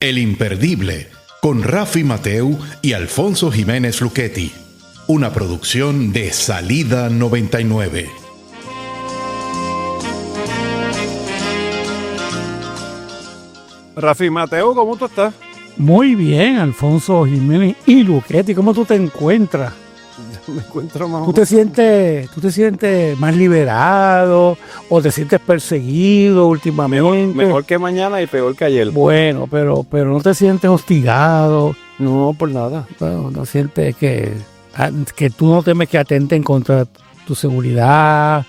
El Imperdible, con Rafi Mateu y Alfonso Jiménez Luchetti. Una producción de Salida 99. Rafi Mateu, ¿cómo tú estás? Muy bien, Alfonso Jiménez y Luchetti, ¿cómo tú te encuentras? Me encuentro más. ¿Tú te sientes más liberado o te sientes perseguido últimamente? Mejor que mañana y peor que ayer. Bueno, pero no te sientes hostigado. No, por nada. Bueno, no sientes que tú no temes que atenten contra tu seguridad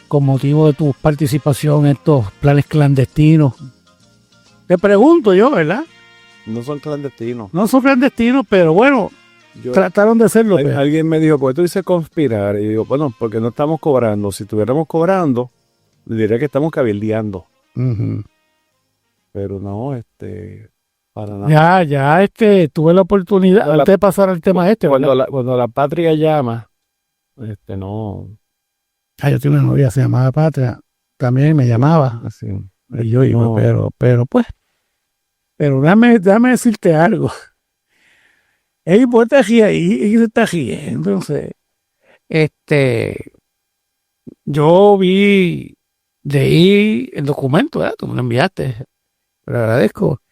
con motivo de tu participación en estos planes clandestinos. Te pregunto yo, ¿verdad? No son clandestinos. No son clandestinos, pero bueno, trataron de serlo. Alguien me dijo, ¿por qué tú dices conspirar? Y digo, bueno, porque no estamos cobrando. Si estuviéramos cobrando, diría que estamos cabildeando. Uh-huh. Pero no, para nada. Ya, tuve la oportunidad, antes de pasar al tema cuando la patria llama, no. Yo tenía una novia, se llamaba Patria, también me llamaba. Así. Y yo iba, No. pero déjame decirte algo. Ey, pues te ríes y se está riendo. Entonces, yo vi de ahí el documento, ¿verdad? Tú me lo enviaste, te lo agradezco.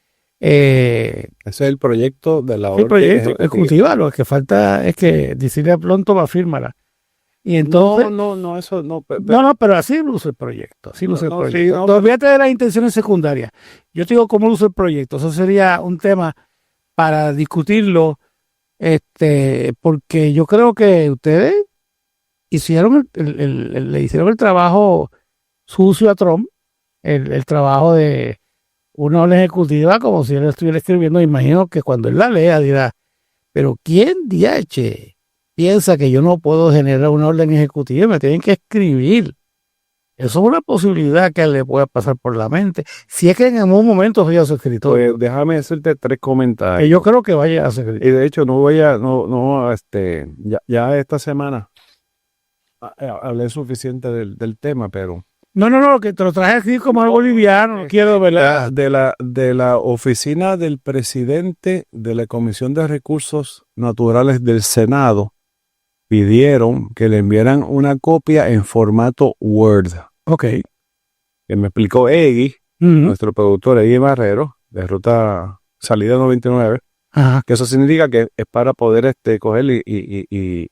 Ese es el proyecto de la orden El proyecto ejecutiva, lo que falta es que decirle pronto va a firmarla. Y entonces, no, eso no. No, pero así luce el proyecto. Así luce el proyecto. No, olvídate de las intenciones secundarias. Yo te digo cómo luce el proyecto. Eso sería un tema para discutirlo, porque yo creo que ustedes hicieron le hicieron el trabajo sucio a Trump, el trabajo de una orden ejecutiva, como si él estuviera escribiendo. Imagino que cuando él la lea dirá, pero ¿quién diache piensa que yo no puedo generar una orden ejecutiva? Me tienen que escribir. Eso es una posibilidad que le pueda pasar por la mente. Si es que en algún momento soy a su escritorio. Pues déjame hacerte 3 comentarios. Que yo creo que vaya a ser. Y de hecho ya esta semana hablé suficiente del tema, pero No, que te lo traje aquí como algo liviano, no quiero verla. de la oficina del presidente de la Comisión de Recursos Naturales del Senado pidieron que le enviaran una copia en formato Word. Ok. Que me explicó Egui, nuestro productor Egui Barrero, de Ruta Salida 99, Ajá. que eso significa que es para poder coger y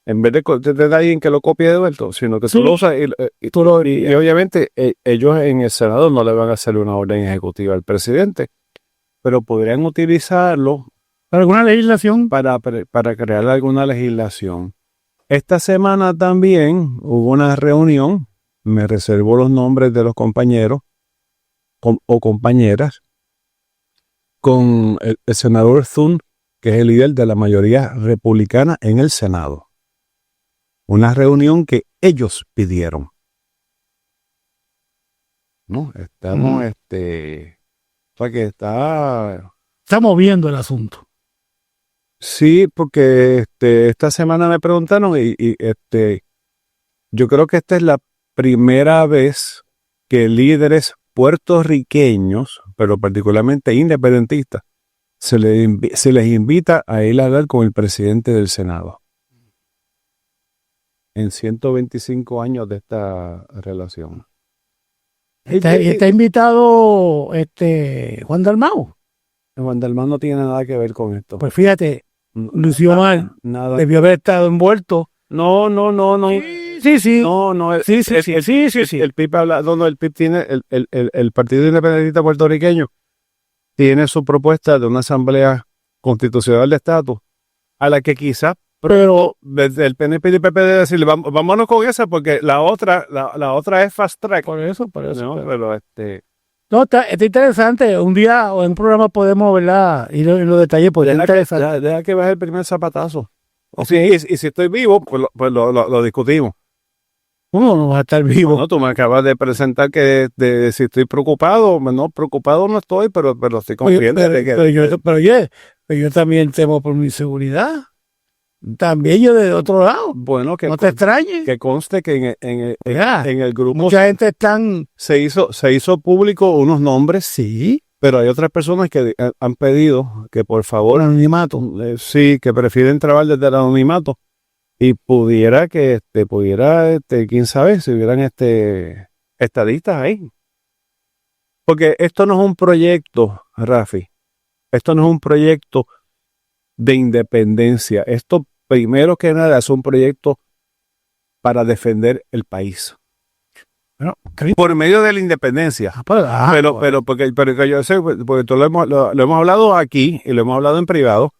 en vez de alguien que lo copie de vuelto, sino que tú lo usas y obviamente ellos en el Senado no le van a hacer una orden ejecutiva al presidente, pero podrían utilizarlo ¿Para alguna legislación? para crear alguna legislación. Esta semana también hubo una reunión, me reservo los nombres de los compañeros o compañeras, con el senador Thune, que es el líder de la mayoría republicana en el Senado. Una reunión que ellos pidieron. No, estamos, o sea que Está moviendo el asunto. Sí, porque esta semana me preguntaron y yo creo que esta es la primera vez que líderes puertorriqueños, pero particularmente independentistas, se les invita a ir a hablar con el presidente del Senado. En 125 años de esta relación. Está invitado Juan Dalmau. Juan Dalmau no tiene nada que ver con esto. Pues fíjate, lució mal. Nada. Debió haber estado envuelto. No. Sí. No. Sí. El PIB habla, el PIB tiene, el Partido Independentista Puertorriqueño tiene su propuesta de una asamblea constitucional de estatus, a la que quizás, pero desde el PNP y el PP debe decirle, vámonos con esa, porque la otra es fast track. Por eso. No, pero No, está interesante. Un día o en un programa podemos, ¿verdad? Ir en los detalles, pues es interesante. Deja que baje el primer zapatazo. Y si estoy vivo, pues lo discutimos. ¿Cómo no vas a estar vivo? No, tú me acabas de presentar que si estoy preocupado. No, preocupado no estoy, pero estoy consciente de que... Pero yo también temo por mi seguridad. También yo de otro lado. Bueno, que no te extrañes. Que conste que en el grupo mucha gente están... se hizo público unos nombres. Sí. Pero hay otras personas que han pedido que por favor, Por anonimato. sí, que prefieren trabajar desde el anonimato y pudiera quién sabe, si hubieran estadistas ahí. Porque esto no es un proyecto, Rafi, esto no es un proyecto de independencia. Esto, primero que nada, es un proyecto para defender el país. Bueno, Por medio de la independencia. Pero que yo sé, porque lo hemos hablado aquí y lo hemos hablado en privado.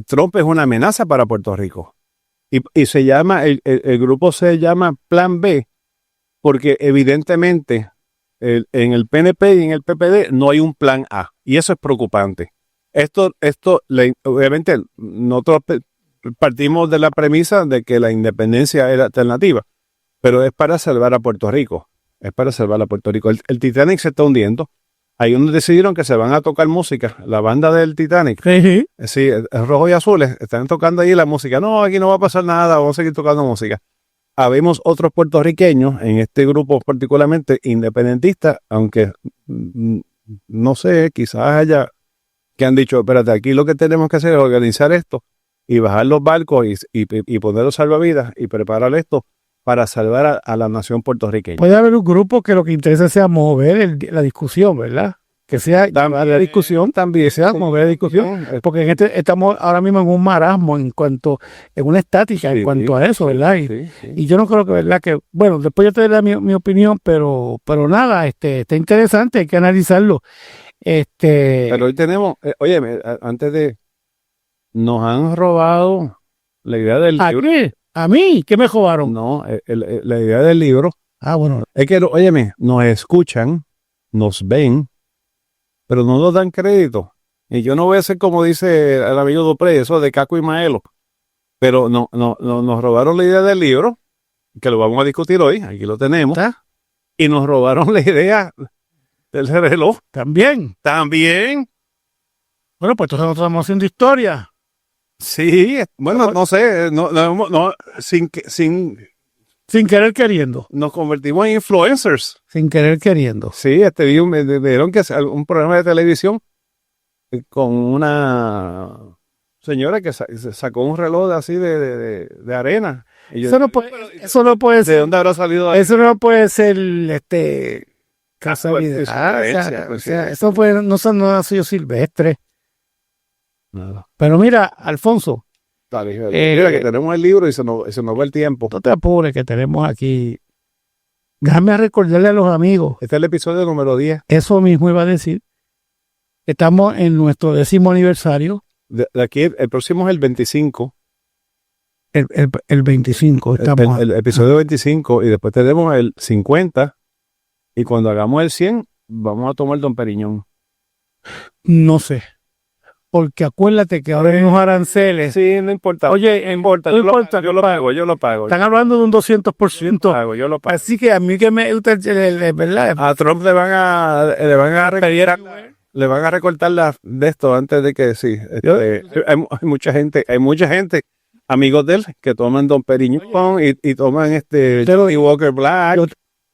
Trump es una amenaza para Puerto Rico. Y se llama, el grupo se llama Plan B, porque evidentemente en el PNP y en el PPD no hay un plan A. Y eso es preocupante. Obviamente, nosotros partimos de la premisa de que la independencia era alternativa, pero es para salvar a Puerto Rico. Es para salvar a Puerto Rico. El Titanic se está hundiendo. Hay unos decidieron que se van a tocar música. La banda del Titanic. Sí. Sí, rojos y azules. Están tocando ahí la música. No, aquí no va a pasar nada. Vamos a seguir tocando música. Habemos otros puertorriqueños en este grupo particularmente independentistas, aunque no sé, quizás haya que han dicho, espérate, aquí lo que tenemos que hacer es organizar esto y bajar los barcos y poner los salvavidas y preparar esto para salvar a la nación puertorriqueña. Puede haber un grupo que lo que interesa sea mover la discusión, ¿verdad? Que sea la discusión también, sea mover la discusión. Porque estamos ahora mismo en un marasmo en una estática en cuanto a eso, ¿verdad? Y yo no creo que, ¿verdad? Que, bueno, después yo te daré mi opinión, pero nada, está interesante, hay que analizarlo. Pero hoy tenemos, nos han robado la idea del ¿A libro. qué? ¿A mí? ¿Qué me robaron? No, la idea del libro. Ah, bueno. Es que, nos escuchan, nos ven, pero no nos dan crédito. Y yo no voy a ser como dice el amigo Dupré, eso de Caco y Maelo. Pero nos robaron la idea del libro, que lo vamos a discutir hoy, aquí lo tenemos. ¿Está? Y nos robaron la idea del reloj. También. Bueno, pues entonces nosotros estamos haciendo historia. Sí, bueno, no sé, Sin querer queriendo. nos convertimos en influencers. Sin querer queriendo. Sí, me dieron que hacer un programa de televisión con una señora que sacó un reloj así de arena. Y yo, Eso no puede ¿de ser. dónde habrá salido ahí? Eso no puede ser casualidad. O sea, eso no ha sido silvestre. Nada. Pero mira, Alfonso, Dale, mira que tenemos el libro y se nos va el tiempo. no te apures que tenemos aquí. Déjame recordarle a los amigos, Este es el episodio número 10. eso mismo iba a decir. Estamos en nuestro 10º aniversario, De aquí, el próximo es el 25. el 25. Estamos El episodio 25 y después tenemos el 50 y cuando hagamos el 100 vamos a tomar Don Periñón. no sé. Porque acuérdate que ahora hay unos aranceles. Sí, no importa. Oye, No importa, yo lo pago. Están hablando de un 200%. Yo lo pago. Así que a mí que me gusta, ¿verdad? A Trump le van a recortar de esto antes de que sí. Hay mucha gente, amigos de él, que toman Don Periñón y toman y Walker Black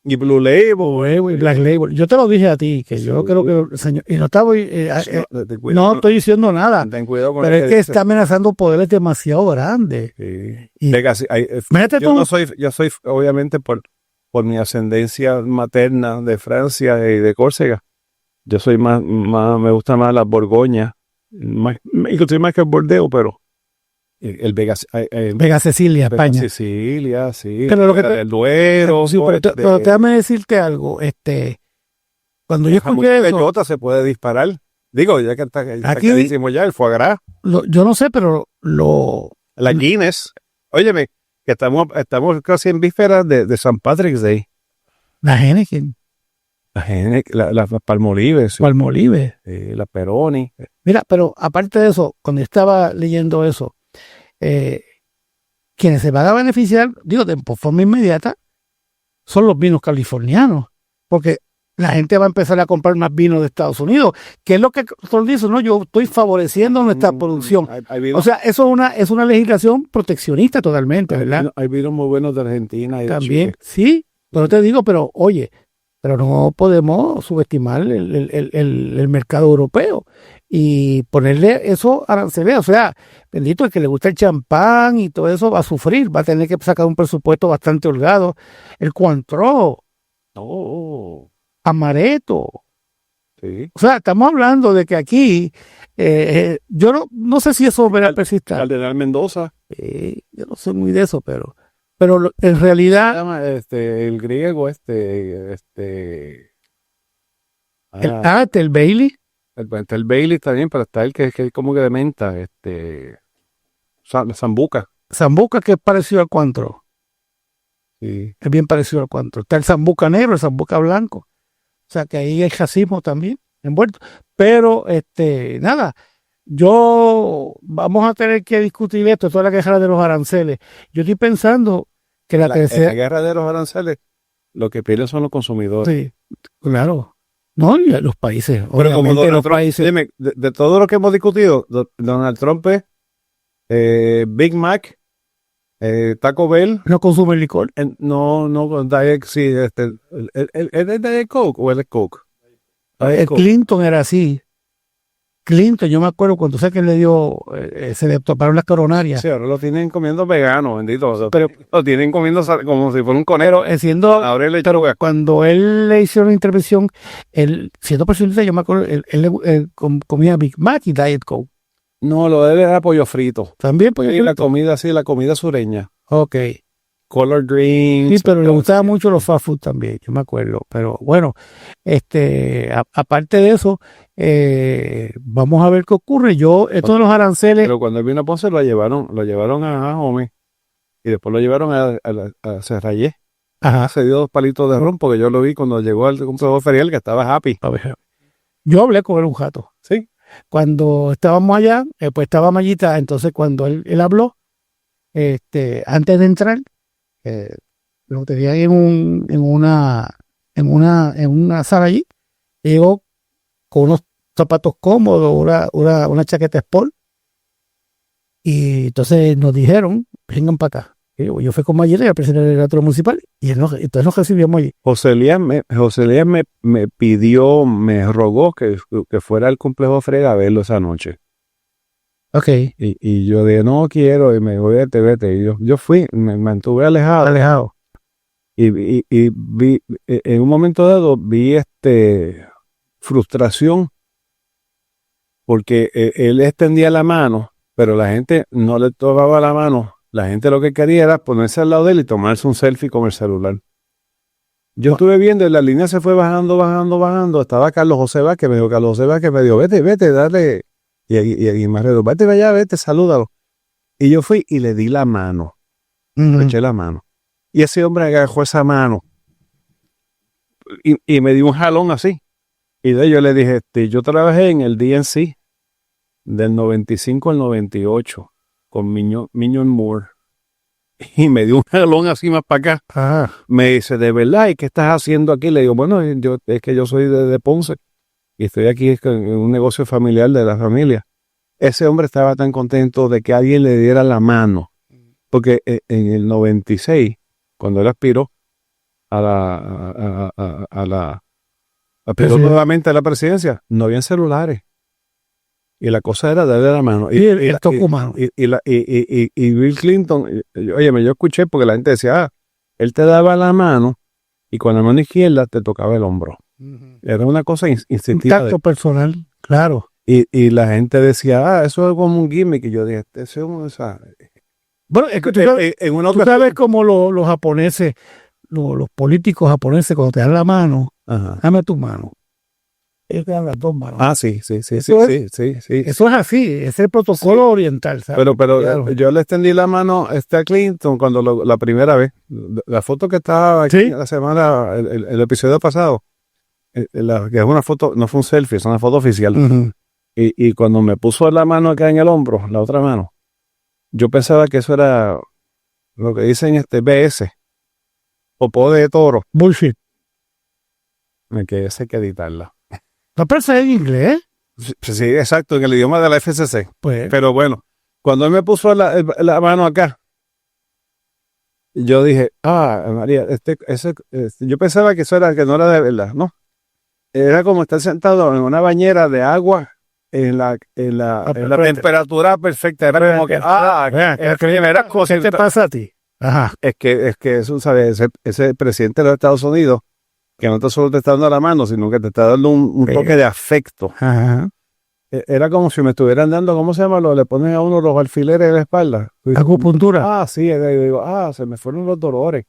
y Blue Label. Y Black Label. Yo te lo dije a ti, que yo creo que, señor, y no estaba, no estoy diciendo nada, Ten cuidado con pero lo es que dices. está amenazando poderes demasiado grandes. Sí. Y- Vegas, Mírate tú. yo soy obviamente por mi ascendencia materna de Francia y de Córcega. Yo soy más me gusta más la Borgoña, inclusive más que el Bordeaux, pero el Vegas, Vega Cecilia, Vega España. Sicilia, sí, Pero lo que el Duero, Sí, pero déjame decirte algo, cuando yo escuché eso, bellota se puede disparar. Digo, ya que está Aquí- carísimo ya, el foie gras, yo no sé, pero la Guinness. Óyeme, que estamos casi en vísperas de St. Patrick's Day. la Heineken, La Palmolive, sí, Palmolive. la Peroni. Mira, pero aparte de eso, cuando yo estaba leyendo eso, quienes se van a beneficiar, digo, de forma inmediata, son los vinos californianos, porque la gente va a empezar a comprar más vino de Estados Unidos, que es lo que Trump dice, no, yo estoy favoreciendo nuestra producción. Hay vinos, O sea, eso es una legislación proteccionista totalmente, ¿verdad? hay vinos muy buenos de Argentina y de También, Chile. sí, pero te digo, pero oye, pero no podemos subestimar el mercado europeo y ponerle eso aranceles. O sea, bendito, el que le gusta el champán y todo eso va a sufrir, va a tener que sacar un presupuesto bastante holgado. El Cointreau, Oh, Amaretto. sí. O sea, estamos hablando de que aquí, yo no sé si eso verá persistir. Cardenal Mendoza. Yo no soy muy de eso, pero en realidad, Llama, el griego, el Bailey, el Bailey también, pero está el que es como que de menta, Sambuca. Sambuca, que es parecido al Cointreau, Sí. es bien parecido al Cointreau. Está el Sambuca negro, el Sambuca blanco. O sea, que ahí hay racismo también envuelto. Pero, nada, vamos a tener que discutir esto, toda la queja de los aranceles. Yo estoy pensando que la En la tercera... guerra de los aranceles, lo que pierden son los consumidores. Sí, claro. No, y los países. Pero como Obviamente Donald los Trump, países. dime, de todo lo que hemos discutido, Donald Trump es Big Mac, Taco Bell, No consumen licor. no, Diet, sí, ¿el es Diet Coke o el es Coke? Diet Coke. Clinton era así. Clinton, yo me acuerdo cuando sé que le dio, se le toparon las coronarias. Sí, ahora lo tienen comiendo vegano, bendito. Pero- Lo tienen comiendo como si fuera un conero. Pero Pero cuando él le hicieron la intervención, él, siendo presidente, yo me acuerdo, él comía Big Mac y Diet Coke. no, lo de él era pollo frito. También, pues. Y la comida, sí, la comida sureña. Ok. Color drinks. Sí, pero le gustaban mucho los fast food también, yo me acuerdo. Pero bueno, aparte de eso, vamos a ver qué ocurre. Esto de los aranceles, Pero cuando él vino a Ponce lo llevaron a Jome y después lo llevaron a Serrayé. ajá, Se dio 2 palitos de ron porque yo lo vi cuando llegó al cumpleaños ferial que estaba happy. a ver, yo hablé con él un jato. Sí. Cuando estábamos allá, pues estaba Mayita, entonces cuando él habló, antes de entrar, lo tenían en una sala allí, llegó con unos zapatos cómodos, una chaqueta sport, y entonces nos dijeron, vengan para acá. Y yo fui con Mayita y al presidente del teatro municipal, y entonces nos recibimos allí. José Elías me pidió, me rogó que fuera al cumpleaños Frega a verlo esa noche. Ok. Y yo dije, no quiero, y me dijo, vete. Y yo fui, me mantuve alejado. Y vi, en un momento dado, vi frustración, porque él extendía la mano, pero la gente no le tomaba la mano. La gente lo que quería era ponerse al lado de él y tomarse un selfie con el celular. Yo estuve viendo y la línea se fue bajando. Estaba Carlos José Vázquez, me dijo, vete, dale. Y me arregló, vete allá, vete, salúdalo. Y yo fui y le di la mano, le eché la mano. Y ese hombre agarró esa mano y me dio un jalón así. Y de ahí yo le dije, yo trabajé en el DNC del 95 al 98 con Mignon Moore. Y me dio un jalón así más para acá. Ajá. Me dice, ¿de verdad? ¿Y qué estás haciendo aquí? Le digo, bueno, es que yo soy de Ponce y estoy aquí en un negocio familiar de la familia. Ese hombre estaba tan contento de que alguien le diera la mano, porque en el 96, cuando él aspiró aspiró nuevamente a la presidencia, no habían celulares. Y la cosa era darle la mano. Y el toque humano. Y Bill Clinton, óyeme, yo escuché porque la gente decía, él te daba la mano y con la mano izquierda te tocaba el hombro. Era una cosa instintiva. Un tacto personal, claro. Y la gente decía, eso es como un gimmick. Y yo dije, eso es un... Bueno, es que tú sabes cómo los japoneses, los políticos japoneses, cuando te dan la mano, Ajá. dame tu mano. Ellos te dan las dos manos. Ah, sí. sí. Eso es así, es el protocolo oriental, ¿sabes? Pero Claro. yo le extendí la mano a Clinton cuando la primera vez. La foto que estaba aquí ¿Sí? la semana, el episodio pasado, que es una foto, no fue un selfie, es una foto oficial. Ujú. Y cuando me puso la mano acá en el hombro, la otra mano, yo pensaba que eso era lo que dicen BS, popó de toro. Bullshit. Me quedé, ese hay que editarla. ¿No pensé en inglés? Sí, exacto, en el idioma de la FCC. Pues, Pero bueno, cuando él me puso la mano acá, yo dije, María, yo pensaba que eso era, que no era de verdad, ¿no? Era como estar sentado en una bañera de agua en la temperatura perfecta. Era como que, era como ¿Qué te pasa a ti? Ajá. es que eso, ¿sabes? Ese presidente de los Estados Unidos, que no te solo te está dando la mano, sino que te está dando un toque de afecto. Ajá. Era como si me estuvieran dando, ¿cómo se llama? Le ponen a uno los alfileres en la espalda. Acupuntura. Sí, y digo, se me fueron los dolores.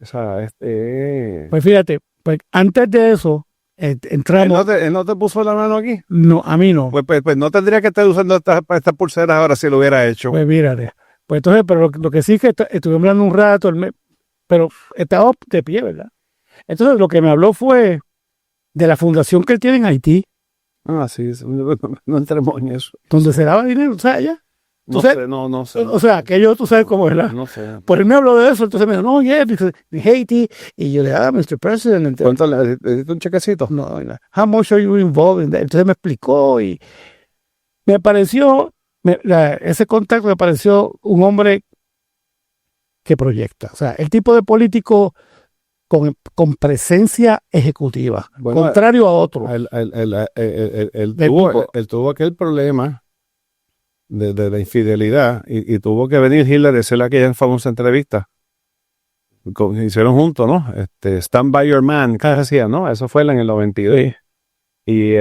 O sea, Pues fíjate, pues antes de eso, entramos. ¿Él no te puso la mano aquí? No, a mí no. Pues no tendría que estar usando estas pulseras ahora si lo hubiera hecho. Pues mírate. Pues entonces, pero lo que sí es que estuvimos hablando un rato, pero estaba de pie, ¿verdad? Entonces lo que me habló fue de la fundación que él tiene en Haití, Sí, no entremos en eso. donde se daba dinero, o sea, allá. No sé. O sea, aquello tú sabes cómo es, ¿verdad? No sé. Pues él me habló de eso, entonces me dijo, no, because de Haiti, y yo le dije, Mr. President. ¿Cuánto le diste un chequecito? No, how much are you involved in that? Entonces me explicó y me pareció, ese contacto me pareció un hombre que proyecta. O sea, el tipo de político con presencia ejecutiva, Bueno, contrario a otro. Él tuvo aquel problema de la infidelidad y tuvo que venir Hitler a hacer aquella famosa entrevista. Hicieron juntos, ¿no? Stand by your man, casi hacía, ¿no? Eso fue en el 92. Sí. Y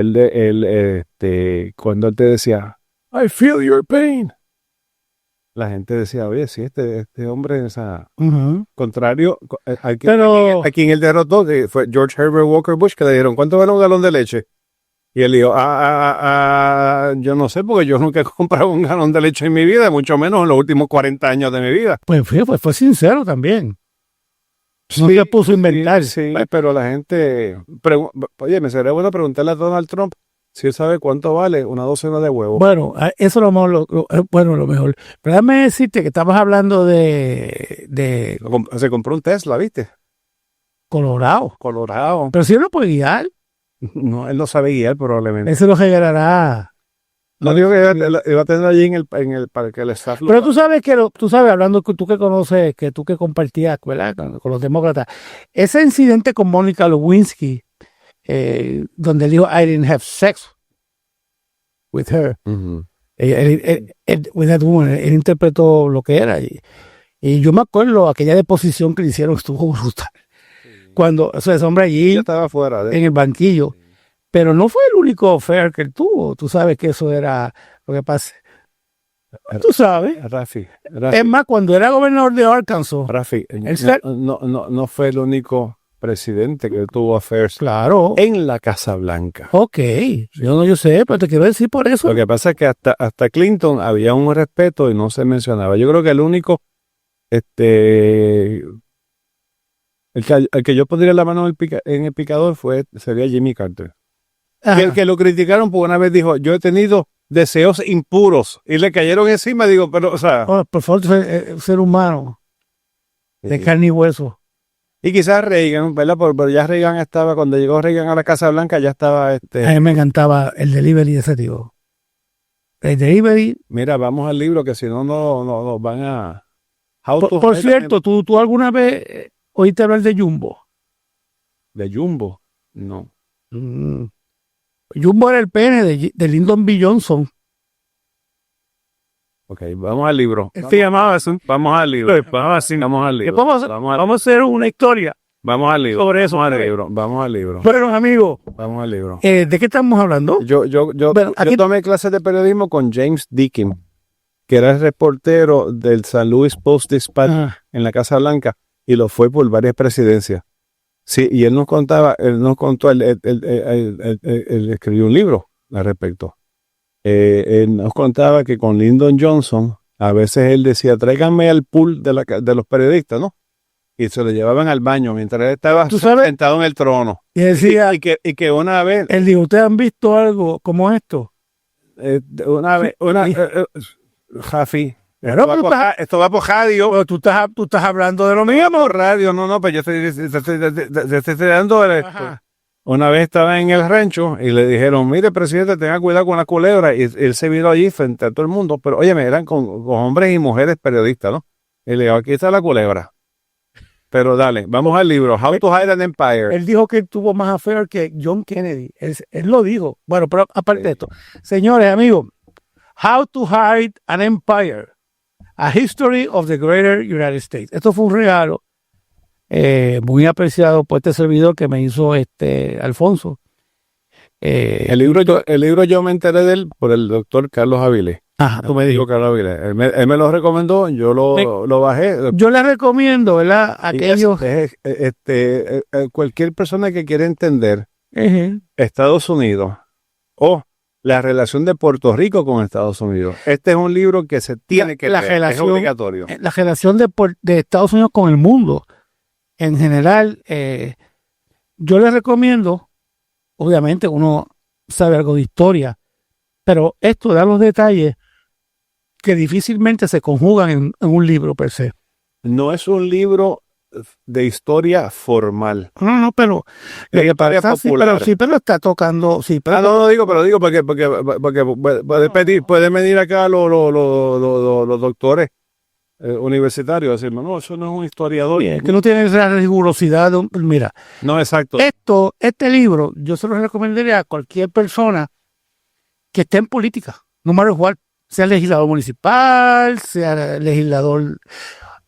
cuando él te decía, I feel your pain, la gente decía, oye, sí, este hombre, o sea, contrario a quien él derrotó, fue George Herbert Walker Bush, que le dijeron, ¿cuánto vale un galón de leche? Y él dijo, yo no sé, porque yo nunca he comprado un galón de leche en mi vida, mucho menos en los últimos 40 años de mi vida. Pues fue sincero también. No se puso a inventar. Sí, pero la gente, oye, me sería bueno preguntarle a Donald Trump si él sabe cuánto vale una docena de huevos. Bueno, eso es lo mejor, lo mejor. Pero déjame decirte que estamos hablando de Se compró un Tesla, ¿viste? Colorado. Pero si él no puede guiar, No, él no sabe guiar probablemente. eso lo generará. No digo que iba a tener allí en el para que el staff. Pero tú sabes hablando tú que conoces, que tú que compartías, ¿verdad? Con los demócratas, ese incidente con Mónica Lewinsky, donde él dijo, I didn't have sex with her. Uh-huh. With that woman, él interpretó lo que era. Y yo me acuerdo aquella deposición que le hicieron, estuvo brutal. Cuando ese hombre allí, yo estaba fuera en el banquillo, pero no fue el único affair que él tuvo. Tú sabes que eso era lo que pasa. Tú sabes. Rafi. Es más, cuando era gobernador de Arkansas. Rafi, no fue el único presidente que tuvo affairs. Claro. En la Casa Blanca. Ok. Yo sé, pero te quiero decir por eso. Lo que pasa es que hasta Clinton había un respeto y no se mencionaba. Yo creo que el único, el que yo pondría la mano en el picador sería Jimmy Carter. Que lo criticaron porque una vez dijo, yo he tenido deseos impuros y le cayeron encima, digo, pero, o sea. Por favor, ser humano, de carne y hueso. Y quizás Reagan, ¿verdad? Pero ya Reagan estaba, cuando llegó Reagan a la Casa Blanca, ya estaba. A mí me encantaba el delivery de ese tío. El delivery. Mira, vamos al libro que si no nos van a. Por cierto, ¿tú alguna vez oíste hablar de Jumbo? ¿De Jumbo? No. Jumbo era el pene de Lyndon B. Johnson. Ok, vamos al libro. Vamos al libro. Vamos a hacer una historia. Vamos al libro. Sobre eso. Vamos al libro. Bueno, amigos. Vamos al libro. ¿De qué estamos hablando? Yo tomé clases de periodismo con James Dickin, que era el reportero del San Luis Post-Dispatch en la Casa Blanca, y lo fue por varias presidencias. Sí, y él escribió un libro al respecto. Él nos contaba que con Lyndon Johnson, a veces él decía, tráiganme al pool de los periodistas, ¿no? Y se lo llevaban al baño mientras él estaba sentado en el trono. Y decía, y que una vez... Él dijo, ¿ustedes han visto algo como esto? Jafi. Pero esto va por radio. Pero tú estás hablando de lo mismo. Radio, no, pero yo te estoy dando Una vez estaba en el rancho y le dijeron, mire, presidente, tenga cuidado con la culebra. Y él se vino allí frente a todo el mundo. Pero, óyeme, eran con hombres y mujeres periodistas, ¿no? Y le digo, aquí está la culebra. Pero dale, vamos al libro. How to Hide an Empire. Él dijo que tuvo más affair que John Kennedy. Él lo dijo. Bueno, pero aparte de esto, señores, amigos, How to Hide an Empire, A History of the Greater United States. Esto fue un regalo muy apreciado por este servidor que me hizo Alfonso. El libro yo me enteré de él por el doctor Carlos Avilés. Ajá, tú me Digo dijo. Carlos Avilés. Él me lo recomendó, yo lo bajé. Yo les recomiendo, ¿verdad? Aquellos. Cualquier persona que quiera entender Ujú. Estados Unidos o la relación de Puerto Rico con Estados Unidos. Este es un libro que se tiene que La leer, es relación- obligatorio. La relación de Estados Unidos con el mundo en general, yo les recomiendo, obviamente uno sabe algo de historia, pero esto da los detalles que difícilmente se conjugan en un libro per se. No es un libro de historia formal. No, pero Es historia popular. pero está tocando, sí, pero No digo porque pueden venir acá los doctores universitarios a decirme, no, eso no es un historiador. es que no tiene esa rigurosidad. Mira, No, exacto. este libro yo se lo recomendaría a cualquier persona que esté en política, no matter what, sea legislador municipal, sea legislador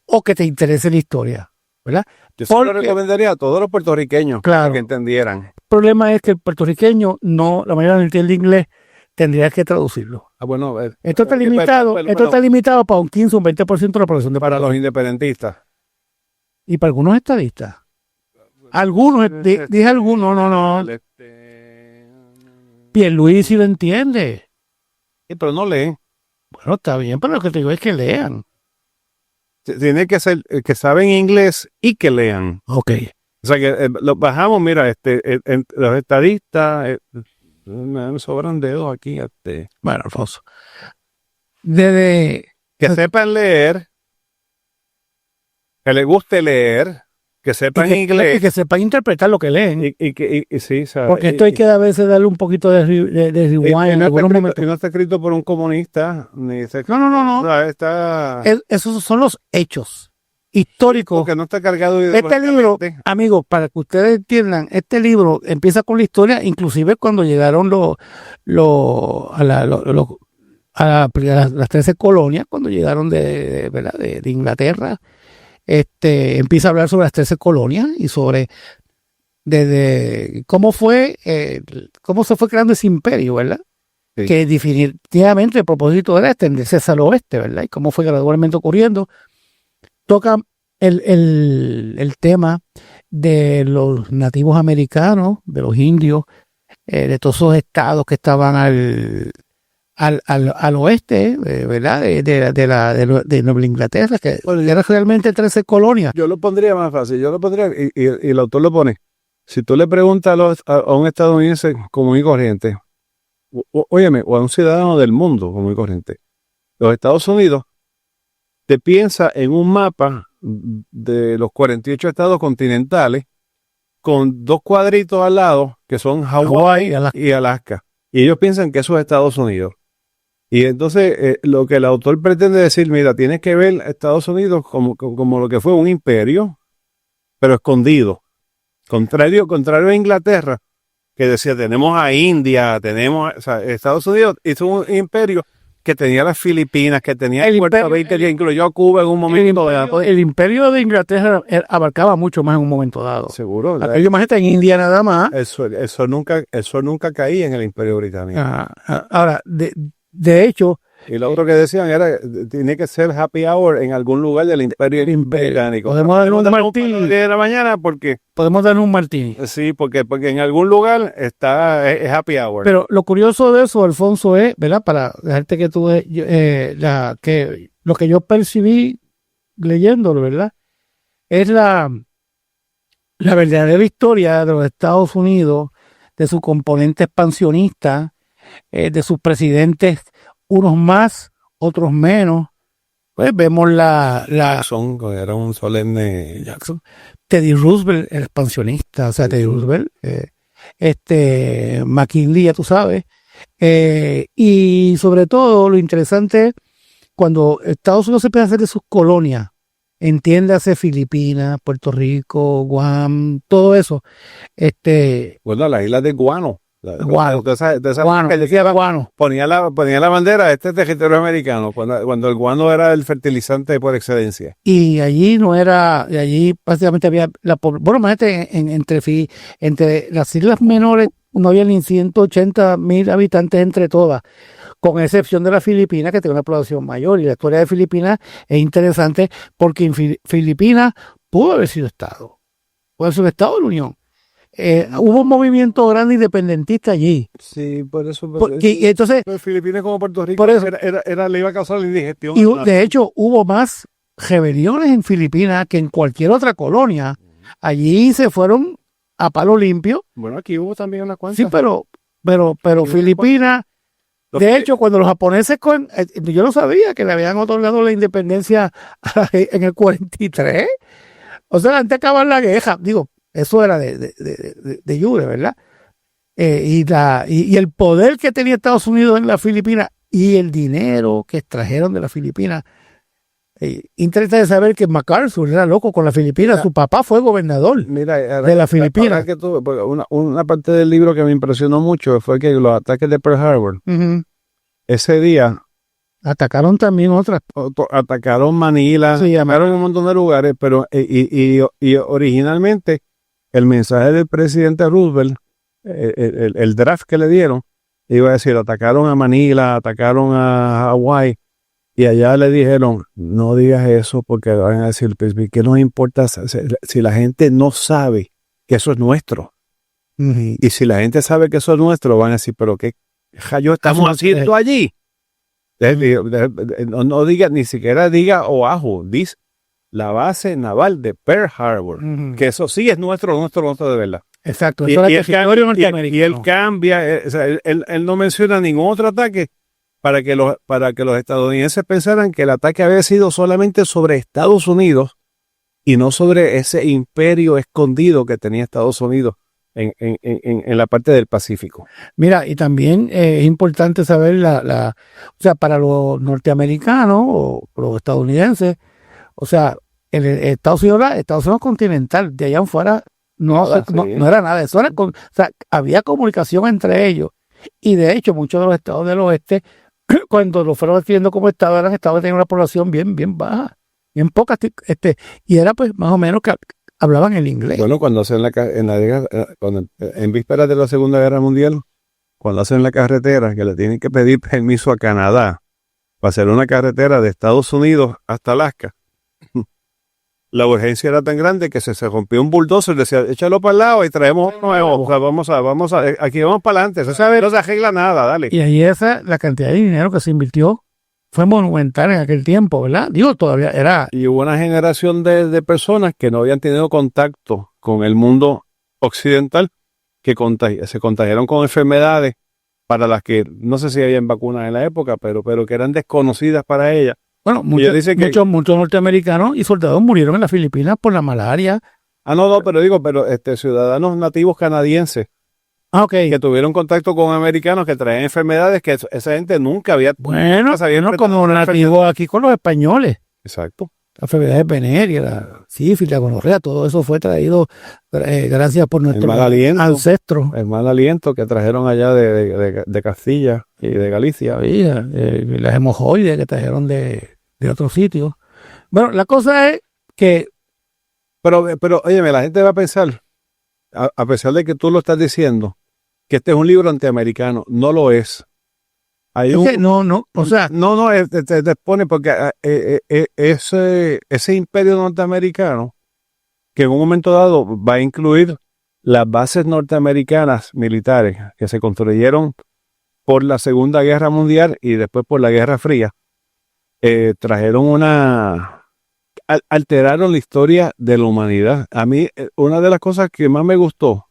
o que te interese la historia, ¿verdad? Yo se lo porque- recomendaría a todos los puertorriqueños Claro. que entendieran. El problema es que el puertorriqueño la mayoría no entiende inglés, tendría que traducirlo. Ah, bueno, Esto está limitado, para un 15 o un 20% de la población de para Puerto los independentistas. y para algunos estadistas. Algunos, dije algunos, no. Pierluisi lo entiende. Sí, pero no leen. Bueno, está bien, pero lo que te digo es que lean. Tiene que ser que saben inglés y que lean. Ok. O sea que lo bajamos, mira, los estadistas, me sobran dedos aquí, Bueno, Alfonso. Desde que sepan leer, que les guste leer, que sepan y inglés. que sepan interpretar lo que leen. Y sí, ¿sabes? Porque esto hay que a veces darle un poquito de rewind en algunos momentos. Y no está escrito por un comunista, ni está, No. o sea, está Esos son los hechos históricos. porque no está cargado de Este libro, amigos, para que ustedes entiendan, este libro empieza con la historia, inclusive cuando llegaron las 13 colonias, cuando llegaron ¿verdad? de Inglaterra, empieza a hablar sobre las 13 colonias y sobre desde cómo cómo se fue creando ese imperio, ¿verdad? Sí. Que definitivamente el propósito era extenderse hacia el oeste, ¿verdad? Y cómo fue gradualmente ocurriendo. Toca el tema de los nativos americanos, de los indios, de todos esos estados que estaban al oeste, ¿verdad? De Nueva Inglaterra, que eran realmente 13 colonias. Yo lo pondría más fácil, y el autor lo pone. Si tú le preguntas a un estadounidense común y corriente, óyeme, o a un ciudadano del mundo común y corriente, los Estados Unidos te piensa en un mapa de los 48 estados continentales con dos cuadritos al lado que son Hawái y Alaska. Y ellos piensan que eso es Estados Unidos. Y entonces lo que el autor pretende decir, mira, tienes que ver Estados Unidos como lo que fue un imperio, pero escondido. Contrario a Inglaterra, que decía, tenemos a India, o sea, Estados Unidos hizo un imperio que tenía las Filipinas, que tenía Puerto Rico, que incluyó a Cuba en un momento dado. El imperio de Inglaterra abarcaba mucho más en un momento dado. Seguro. Aquello más está en India nada más. Eso nunca caía en el imperio británico. Ahora, de hecho, Y lo otro que decían era, tiene que ser happy hour en algún lugar del imperio británico. Podemos darle un martini. 10 de la mañana porque, Podemos darle un martini. sí, porque en algún lugar es happy hour. Pero lo curioso de eso, Alfonso, es, ¿verdad? Para dejarte que tú, que lo que yo percibí leyéndolo, ¿verdad? Es la verdadera historia de los Estados Unidos, de su componente expansionista, de sus presidentes, unos más, otros menos. Pues vemos Jackson era un solemne. Jackson, Teddy Roosevelt, el expansionista, o sea, Teddy Roosevelt, McKinley, ya tú sabes, y sobre todo lo interesante es cuando Estados Unidos se empieza a hacer de sus colonias entiéndase Filipinas, Puerto Rico, Guam, todo eso. Bueno, las islas de Guano. Guano. De esa Guano, que decía, Guano. ponía la bandera, este es territorio americano, cuando el guano era el fertilizante por excelencia. Y allí no era, y allí básicamente había bueno, imagínate, entre las islas menores no había ni 180,000 habitantes entre todas, con excepción de las Filipinas, que tiene una población mayor. Y la historia de Filipinas es interesante porque en Filipinas pudo haber sido Estado de la Unión. Hubo un movimiento grande independentista allí. Sí, por eso. Y entonces, Filipinas como Puerto Rico por eso, le iba a causar la indigestión. y de hecho hubo más rebeliones en Filipinas que en cualquier otra colonia. Allí se fueron a palo limpio. Bueno, aquí hubo también unas cuantas. Sí, pero Filipinas, de hecho, cuando los japoneses, yo no sabía que le habían otorgado la independencia en el 43. O sea, antes de acabar la guerra, digo, eso era de Yure, ¿verdad? Y el poder que tenía Estados Unidos en las Filipinas y el dinero que extrajeron de las Filipinas. Interesante saber que MacArthur era loco con las Filipinas. Su papá fue gobernador de las Filipinas. Una parte del libro que me impresionó mucho fue que los ataques de Pearl Harbor, ese día, atacaron también otras. atacaron Manila, Sí, atacaron un montón de lugares, pero y originalmente el mensaje del presidente Roosevelt, el draft que le dieron, iba a decir, atacaron a Manila, atacaron a Hawái, y allá le dijeron, no digas eso porque van a decir, pues, ¿qué nos importa si la gente no sabe que eso es nuestro? Y si la gente sabe que eso es nuestro, van a decir, pero ¿qué rayos estamos haciendo allí? No diga, ni siquiera diga Oahu, dice la base naval de Pearl Harbor, que eso sí es nuestro de verdad. Exacto, Y eso era territorio norteamericano. y él cambia, o sea, él no menciona ningún otro ataque para que los estadounidenses pensaran que el ataque había sido solamente sobre Estados Unidos y no sobre ese imperio escondido que tenía Estados Unidos en la parte del Pacífico. Mira, y también es importante saber o sea, para los norteamericanos o los estadounidenses, o sea, Estados Unidos continental, de allá en fuera no era nada de eso. O sea, había comunicación entre ellos. Y de hecho, muchos de los estados del oeste, cuando los fueron definiendo como estado, eran estados que tenían una población bien baja, bien poca, y era pues más o menos que hablaban el inglés. Bueno, cuando hacen en vísperas de la Segunda Guerra Mundial, cuando hacen la carretera, que le tienen que pedir permiso a Canadá para hacer una carretera de Estados Unidos hasta Alaska, la urgencia era tan grande que se rompió un bulldozer, decía, échalo para el lado y traemos uno nuevo. O sea, aquí vamos para adelante. No se arregla nada, dale. Y ahí la cantidad de dinero que se invirtió fue monumental en aquel tiempo, ¿verdad? Digo, todavía era. Y hubo una generación de personas que no habían tenido contacto con el mundo occidental, que se contagiaron con enfermedades para las que no sé si habían vacunas en la época, pero que eran desconocidas para ellas. Bueno, muchos norteamericanos y soldados murieron en las Filipinas por la malaria. Pero ciudadanos nativos canadienses que tuvieron contacto con americanos que traían enfermedades que esa gente nunca había. Bueno, como nativos aquí con los españoles. Exacto. La enfermedad de veneria, la sífilis, la gonorrea, todo eso fue traído gracias por nuestros ancestros. El mal aliento que trajeron allá de Castilla y de Galicia. Sí, las hemorroides que trajeron de otros sitios. Bueno, la cosa es que. Pero óyeme, la gente va a pensar, a pesar de que tú lo estás diciendo, que este es un libro antiamericano. No lo es. Te pone porque ese imperio norteamericano, que en un momento dado va a incluir las bases norteamericanas militares que se construyeron por la Segunda Guerra Mundial y después por la Guerra Fría, alteraron la historia de la humanidad. A mí, una de las cosas que más me gustó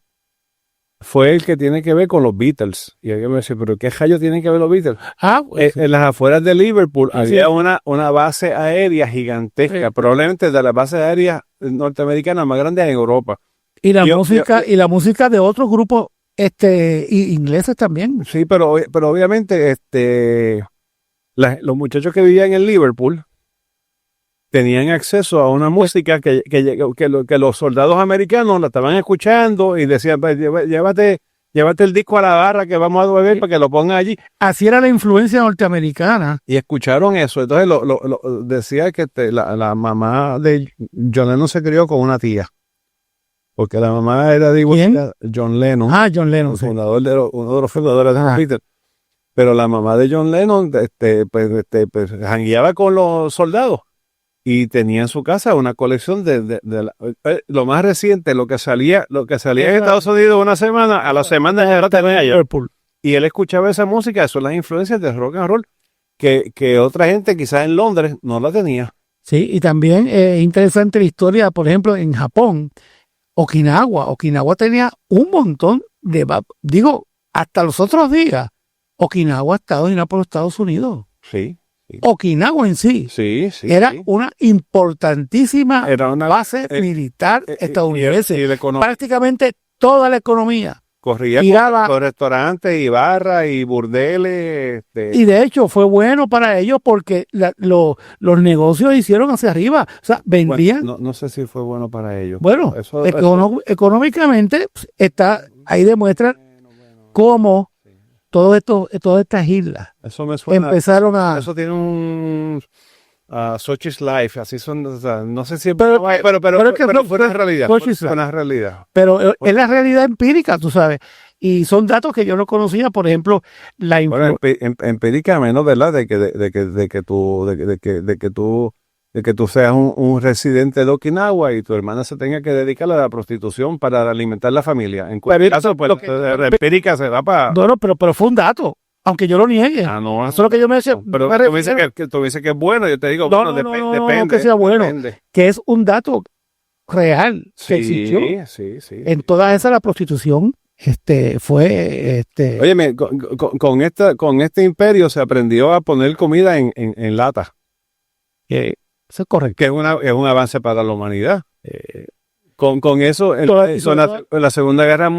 fue el que tiene que ver con los Beatles. Y alguien me dice, ¿pero qué rayos tienen que ver los Beatles? Pues, en las afueras de Liverpool había una base aérea gigantesca, probablemente de las bases aéreas norteamericanas más grandes en Europa. Y la música de otros grupos ingleses también. Sí, pero obviamente los muchachos que vivían en Liverpool tenían acceso a una música que los soldados americanos la estaban escuchando y decían, "Pues, llévate el disco a la barra que vamos a beber para que lo pongan allí". Así era la influencia norteamericana. Y escucharon eso. Entonces decía que la mamá de John Lennon se crió con una tía. Porque la mamá era de igual, John Lennon. John Lennon, sí. Uno de los fundadores de Beatles. Pero la mamá de John Lennon, pues jangueaba con los soldados y tenía en su casa una colección lo más reciente, lo que salía en Estados Unidos una semana, a la semana ya era también allá. Y él escuchaba esa música, eso son las influencias de rock and roll que otra gente quizás en Londres no la tenía. Sí, y también es interesante la historia, por ejemplo, en Japón, Okinawa tenía un montón hasta los otros días, Okinawa está dominada por los Estados Unidos. Sí. Okinawa en sí, era una importantísima base militar estadounidense. Y prácticamente toda la economía corría con restaurantes y barras y burdeles. Y de hecho fue bueno para ellos porque los negocios hicieron hacia arriba. O sea, vendían. Bueno, no sé si fue bueno para ellos. Bueno, económicamente ahí demuestra cómo todas estas islas eso me suena, empezaron a... Eso tiene un... Sochi's Life, así son, o sea, no sé si... Pero fue una realidad. Fue una realidad. Pero es la realidad empírica, tú sabes. Y son datos que yo no conocía, por ejemplo, empírica menos, ¿verdad? De que tú seas un residente de Okinawa y tu hermana se tenga que dedicar a la prostitución para alimentar la familia. En cualquier caso, pues la empírica se va para... No, pero fue un dato, aunque yo lo niegue. No. Eso es lo que yo me decía. Pero tú dices que es bueno, yo te digo, depende. No que sea bueno, que es un dato real que existió. Sí. En toda esa la prostitución fue... Óyeme, con este imperio se aprendió a poner comida en lata. Eso es correcto. Que es un avance para la humanidad. Con eso, con la Segunda Guerra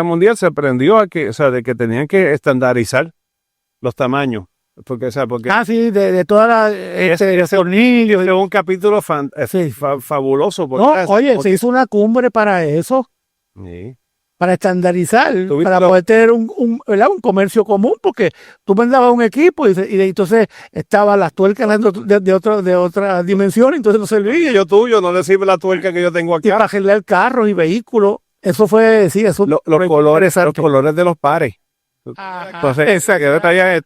Mundial se aprendió de que tenían que estandarizar los tamaños. Porque sí, de toda la tornillos. Es un capítulo fabuloso. Se hizo una cumbre para eso. Sí. Para estandarizar, para poder tener un comercio común, porque tú mandabas un equipo y entonces estaban las tuercas de otra dimensión, entonces no servía. Yo tuyo, no le sirve la tuerca que yo tengo aquí. Y para arreglar carros y vehículos, eso fue, eso. Los colores de los pares. Entonces,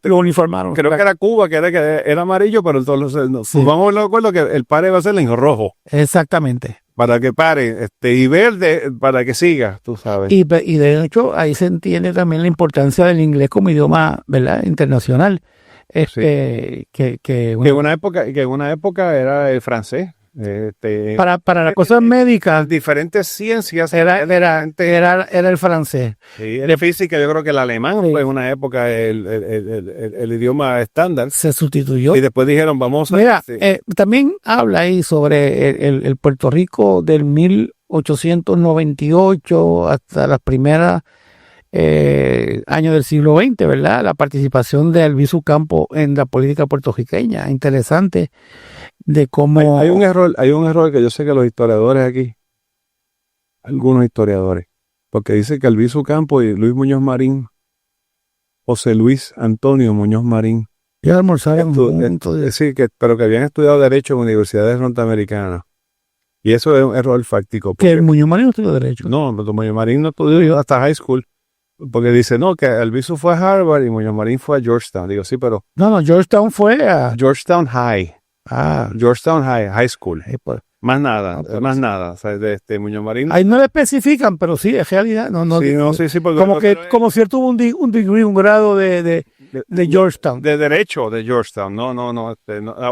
lo uniformaron. Creo que era Cuba, que era amarillo, pero entonces vamos de acuerdo que el pare va a ser en rojo. Exactamente. Para que pare, y verde para que siga, tú sabes. Y de hecho, ahí se entiende también la importancia del inglés como idioma, ¿verdad?, internacional. Que en una época era el francés. Para las cosas médicas, diferentes ciencias era el francés. Sí, de física yo creo que el alemán fue en una época el idioma estándar. Se sustituyó. Y después dijeron, vamos a... Mira, también habla ahí sobre el Puerto Rico del 1898 hasta las primeras años del siglo XX, ¿verdad? La participación de Albizu Campos en la política puertorriqueña. Interesante de cómo... Hay un error que yo sé que los historiadores aquí, algunos historiadores, porque dice que Albizu Campos y Luis Muñoz Marín, José Luis Antonio Muñoz Marín, yo almorzaba pero que habían estudiado Derecho en universidades norteamericanas. Y eso es un error fáctico. Que Muñoz Marín no estudió Derecho. No, Muñoz Marín no estudió hasta high school. Porque dice, no, que Albizu fue a Harvard y Muñoz Marín fue a Georgetown. Digo, sí, pero... No, Georgetown fue a... Georgetown High. Georgetown High School. Más nada. O sea, Muñoz Marín... Ahí no le especifican, pero sí, es realidad. Sí, como cierto hubo un degree, un grado de Georgetown. De Derecho de Georgetown. No,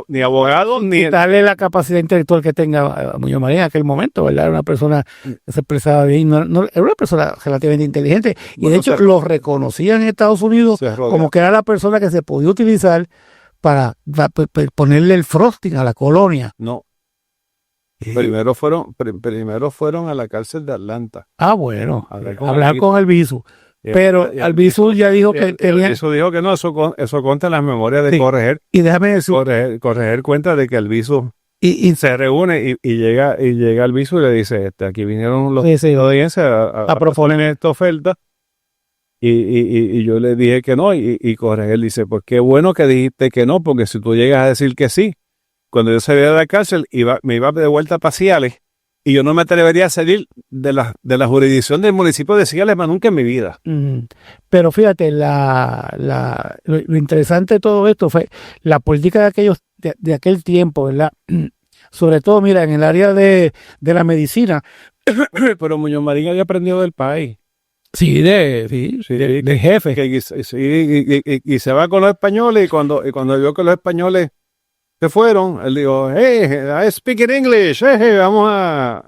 ni abogado, ni... Darle la capacidad intelectual que tenga Muñoz Marín en aquel momento, ¿verdad? Era una persona que se expresaba bien, era una persona relativamente inteligente. Y de hecho lo reconocían en Estados Unidos como que era la persona que se podía utilizar para ponerle el frosting a la colonia. No. Primero fueron a la cárcel de Atlanta. Bueno, hablar con Albizu. Pero Albizu ya dijo que tenía... Eso dijo que no, eso consta en las memorias de Correger. Y déjame decir... Correger cuenta de que Albizu Y Se reúne y llega el viso y le dice, aquí vinieron los sí, de la audiencia a proponer esta oferta. Y yo le dije que no, y Corregel dice, pues qué bueno que dijiste que no, porque si tú llegas a decir que sí, cuando yo salía de la cárcel, me iba de vuelta para Ciales, y yo no me atrevería a salir de la jurisdicción del municipio de Ciales más nunca en mi vida. pero fíjate, lo interesante de todo esto fue la política de aquel tiempo, ¿verdad? Sobre todo, mira, en el área de la medicina. Pero Muñoz Marín había aprendido del país. Sí, de jefe. Y se va con los españoles, y cuando vio que los españoles se fueron, él dijo, hey, I speak in English, vamos a...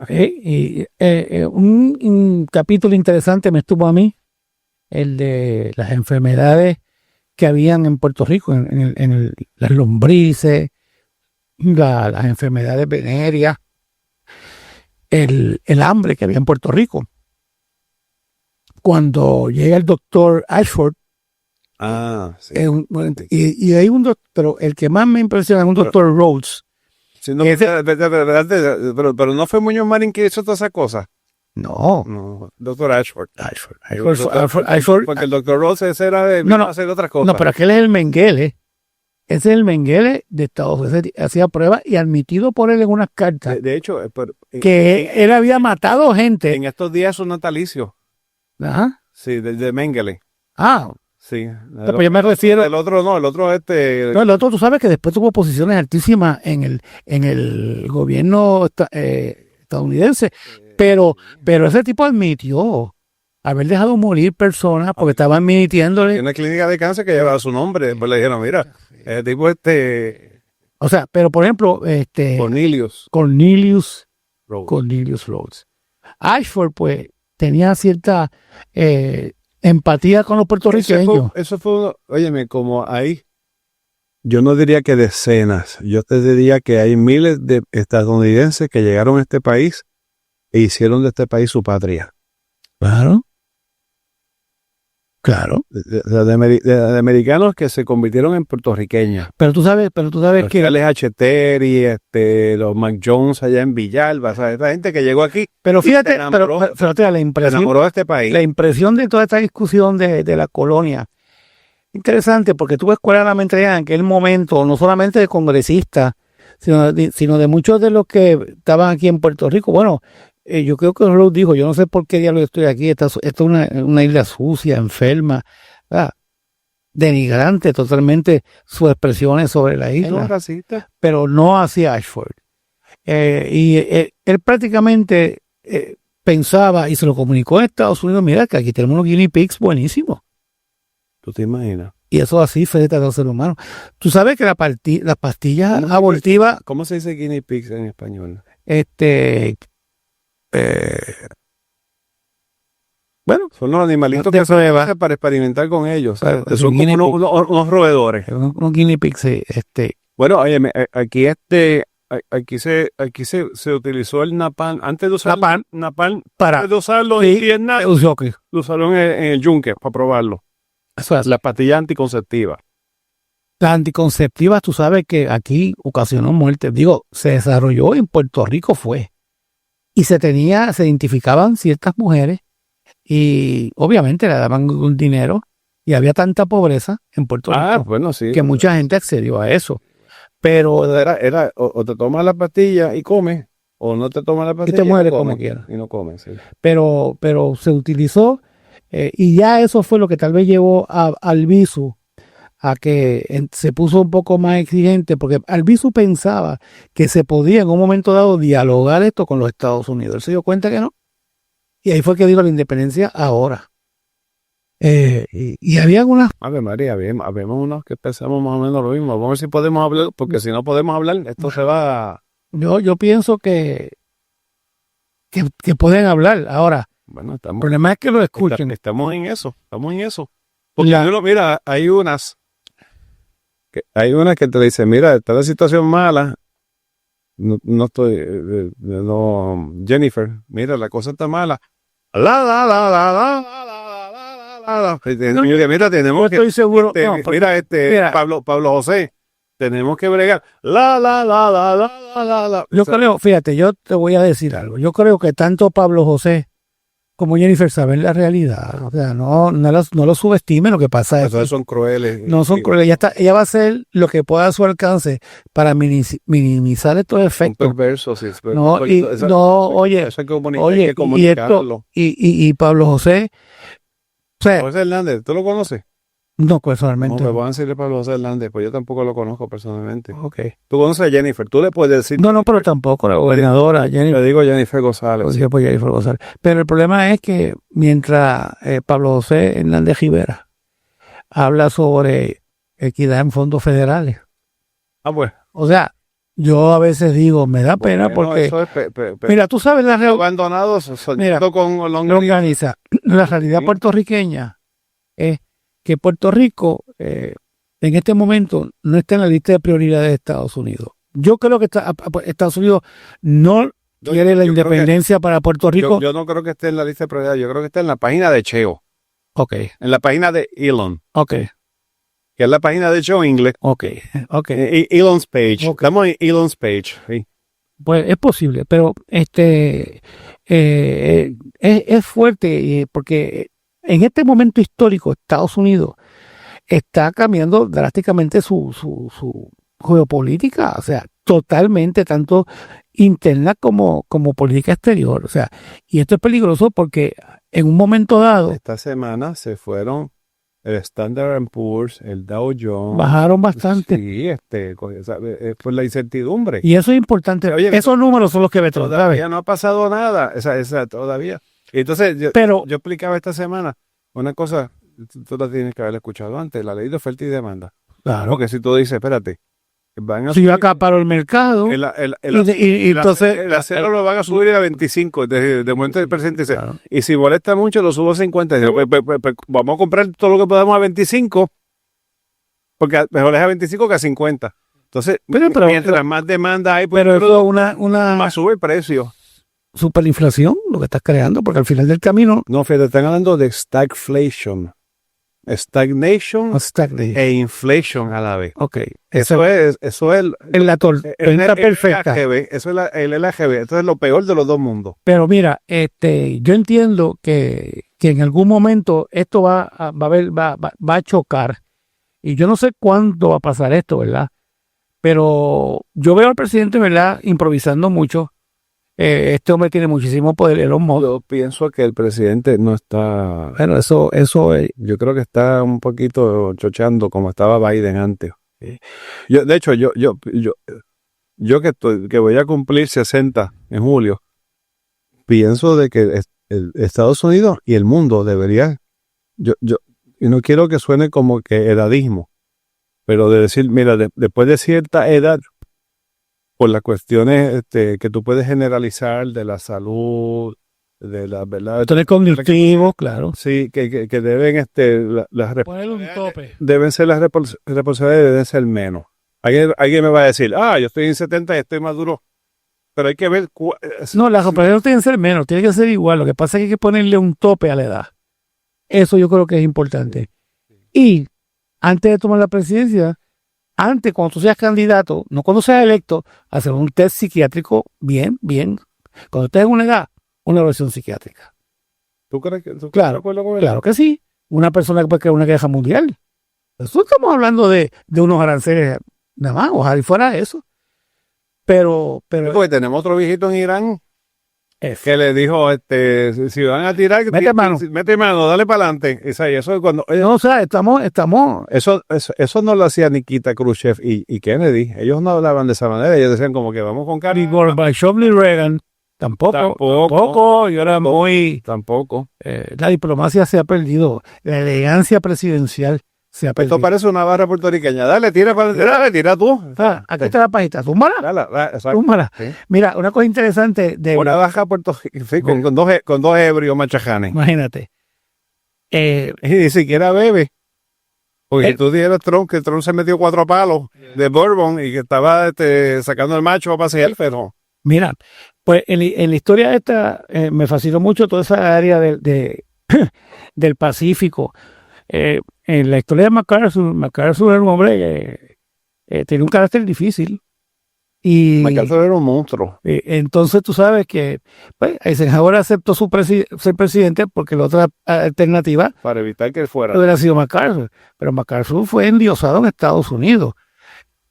Un capítulo interesante me estuvo a mí, el de las enfermedades que habían en Puerto Rico, las lombrices, las enfermedades venéreas, el hambre que había en Puerto Rico. Cuando llega el doctor Ashford, Sí. y hay un doctor, pero el que más me impresiona es un doctor Rhodes. Sí, no, pero no fue Muñoz Marín que hizo todas esas cosas. No, Doctor Ashford. Ashford. Porque el doctor Rhodes ese era de hacer otras cosas. No, pero aquel es el Mengele. Ese es el Mengele de Estados Unidos. Hacía pruebas y admitido por él en unas cartas De hecho, que él había matado gente. en estos días es un natalicio. Ajá. Sí, de Mengele. Sí. Pero yo me refiero. El otro no, el otro No, el otro, tú sabes que después tuvo posiciones altísimas en el gobierno estadounidense. Pero ese tipo admitió haber dejado morir personas porque estaban mintiéndole. Hay una clínica de cáncer que llevaba su nombre. Después le dijeron, mira, el tipo O sea, pero por ejemplo, Cornelius Rhodes. Ashford, pues, tenía cierta empatía con los puertorriqueños. Eso fue, óyeme, como ahí. Yo no diría que decenas, yo te diría que hay miles de estadounidenses que llegaron a este país e hicieron de este país su patria. Claro. De americanos que se convirtieron en puertorriqueños. Pero tú sabes Los que Charles H. Terry, los Mac Jones allá en Villalba, ¿sabes? Esta gente que llegó aquí. Pero fíjate, se enamoró, la impresión, se enamoró de este país. La impresión de toda esta discusión de la colonia. Interesante, porque tú ves cuál era la mentalidad en aquel momento, no solamente de congresistas, sino de muchos de los que estaban aquí en Puerto Rico. Bueno, yo creo que Rhodes dijo, yo no sé por qué diablos estoy aquí, esta es una isla sucia, enferma, ¿verdad? Denigrante totalmente sus expresiones sobre la isla. No, racista. Pero no hacia Ashford. Él prácticamente pensaba y se lo comunicó en Estados Unidos, mira que aquí tenemos unos guinea pigs buenísimos. ¿Tú te imaginas? Y eso así fue de tratar de ser humano. Tú sabes que las pastillas abortivas... ¿Cómo se dice guinea pigs en español? Bueno, son los animalitos que se usan para experimentar con ellos. Son como unos roedores. Unos guinea pigs, sí. Bueno, oye, aquí se utilizó el napalm. Antes de usar napalm para de usarlo en Vietnam, lo usaron en el yunque para probarlo. Eso es. Las pastillas anticonceptivas. Las anticonceptivas, tú sabes que aquí ocasionó muerte. Digo, se desarrolló en Puerto Rico fue. Y se identificaban ciertas mujeres y obviamente le daban un dinero y había tanta pobreza en Puerto Rico bueno, sí, que mucha gente accedió a eso. Pero era o te tomas la pastilla y comes, o no te tomas la pastilla y te mueres como quieras. Y no comes, sí. Pero se utilizó y ya eso fue lo que tal vez llevó a Albizu a que se puso un poco más exigente, porque Albizu pensaba que se podía en un momento dado dialogar esto con los Estados Unidos. Él se dio cuenta que no. Y ahí fue que dio la independencia ahora. Y había algunas... Ave María, habemos unos que pensamos más o menos lo mismo. Vamos a ver si podemos hablar, porque si no podemos hablar, esto se va... Yo pienso que pueden hablar ahora. Bueno, el problema es que lo escuchen. Estamos en eso. Porque mira, hay unas que te dicen, mira, está la situación mala. No estoy, Jennifer, mira, la cosa está mala. Mira, tenemos estoy seguro. mira, Pablo José, tenemos que bregar. La. Yo creo, fíjate, yo te voy a decir algo. Yo creo que tanto Pablo José como Jennifer saben la realidad. O sea, no lo subestimen. Lo que pasa es Entonces son crueles. no son crueles. Ella va a hacer lo que pueda a su alcance para minimizar estos Son efectos. perversos. Sí, No, oye, eso hay que oye, y comunicarlo. y Pablo José, o sea, José Hernández, ¿tú lo conoces? no No, personalmente. me van a decirle Pablo José Hernández, pues yo tampoco lo conozco personalmente. Ok. Tú conoces a Jennifer, tú le puedes decir. No, pero tampoco la gobernadora Jennifer. Le digo Jennifer González. Dije, pues, Jennifer González. Pero el problema es que mientras Pablo José Hernández Rivera habla sobre equidad en fondos federales, Pues. o sea, yo a veces digo, me da pena Bueno, porque, eso es mira, tú sabes la realidad abandonados Mira, con organiza. La realidad Sí. puertorriqueña es que Puerto Rico en este momento no está en la lista de prioridades de Estados Unidos. Yo creo que Estados Unidos no quiere la yo creo que- independencia para Puerto Rico. Yo no creo que esté en la lista de prioridades, yo creo que está en la página de Cheo, Ok, en la página de Elon, ok, que es la página de Cheo Inglés. ok. Elon's page. Ok. Estamos en Elon's page. Sí. Pues es posible, pero es fuerte porque en este momento histórico Estados Unidos está cambiando drásticamente su geopolítica, o sea, totalmente, tanto interna como política exterior. O sea, y esto es peligroso porque en un momento dado Esta semana se fueron el Standard & Poor's, el Dow Jones. bajaron bastante. Sí, por la incertidumbre. Y eso es importante. Oye, Esos números son los que ves, ¿sabes? Todavía no ha pasado nada. Todavía. Y entonces, Pero yo explicaba esta semana una cosa, tú la tienes que haber escuchado antes, la ley de oferta y demanda. claro, Porque si tú dices, espérate, van a si yo subir acaparo el mercado, y entonces el acero lo van a subir a 25, de momento el presidente dice, claro. y si molesta mucho lo subo a 50. Y dice, pues, vamos a comprar todo lo que podamos a 25, porque mejor es a 25 que a 50. Entonces, Pero- mientras más demanda hay, pues, Pero eso es una más sube el precio. superinflación lo que estás creando, porque al final del camino No, fíjate, están hablando de stagflation. Stagnation e inflation a la vez. Ok, Eso es es la tormenta perfecta. LHB, eso es el LHB. Esto es lo peor de los dos mundos. Pero mira, yo entiendo que en algún momento esto va a chocar. Y yo no sé cuándo va a pasar esto, ¿verdad? Pero yo veo al presidente, ¿verdad?, improvisando mucho. Este hombre tiene muchísimo poder, Elon Musk. Yo pienso que el presidente no está. Bueno, eso Yo creo que está un poquito chochando como estaba Biden antes. De hecho, yo que voy a cumplir 60 en julio, pienso de que Estados Unidos y el mundo debería, y no quiero que suene como que edadismo, pero de decir, mira, después de cierta edad, por las cuestiones que tú puedes generalizar de la salud, de la verdad, es cognitivo, claro. sí, que deben Ponerle un tope. deben ser las responsabilidades, deben ser menos. Alguien me va a decir, yo estoy en 70 y estoy maduro, pero hay que ver. No, las responsabilidades no tienen que ser menos, tienen que ser igual. Lo que pasa es que hay que ponerle un tope a la edad. Eso yo creo que es importante. Y antes de tomar la presidencia, cuando tú seas candidato, no cuando seas electo, hacer un test psiquiátrico bien. Cuando estés en una edad, una evaluación psiquiátrica. ¿Tú crees que Claro, de acuerdo con él? Claro que sí. Una persona que puede crear una queja mundial. Eso estamos hablando de unos aranceles nada más, ojalá y fuera eso. Pero Porque tenemos otro viejito en Irán es- que le dijo, si van a tirar, Mete mano. mete mano, dale para adelante. Eso es cuando no, o sea, estamos eso no lo hacía Nikita Khrushchev y Kennedy. Ellos no hablaban de esa manera. Ellos decían como que vamos con ni cara. Gorbachev ni Reagan tampoco. Yo era muy Tampoco. la diplomacia se ha perdido, la elegancia presidencial se ha perdido. Esto parece una barra puertorriqueña. Dale, tira para adelante. Dale, tira tú. Aquí está la pajita, túmbala. Exacto. Túmbala. Sí. Mira, una cosa interesante Una baja Puerto sí, con dos ebrios machajanes. imagínate. Y ni siquiera bebe. Porque si tú dijeras Trump, que Trump se metió 4 palos de bourbon y que estaba sacando el macho a pasear, pero Mira, pues en la historia esta me fascinó mucho toda esa área del Pacífico. En la historia de MacArthur era un hombre tenía un carácter difícil. Y MacArthur era un monstruo. entonces tú sabes que pues, Eisenhower aceptó ser presidente porque la otra alternativa Para evitar que él fuera. hubiera sido MacArthur. Pero MacArthur fue endiosado en Estados Unidos.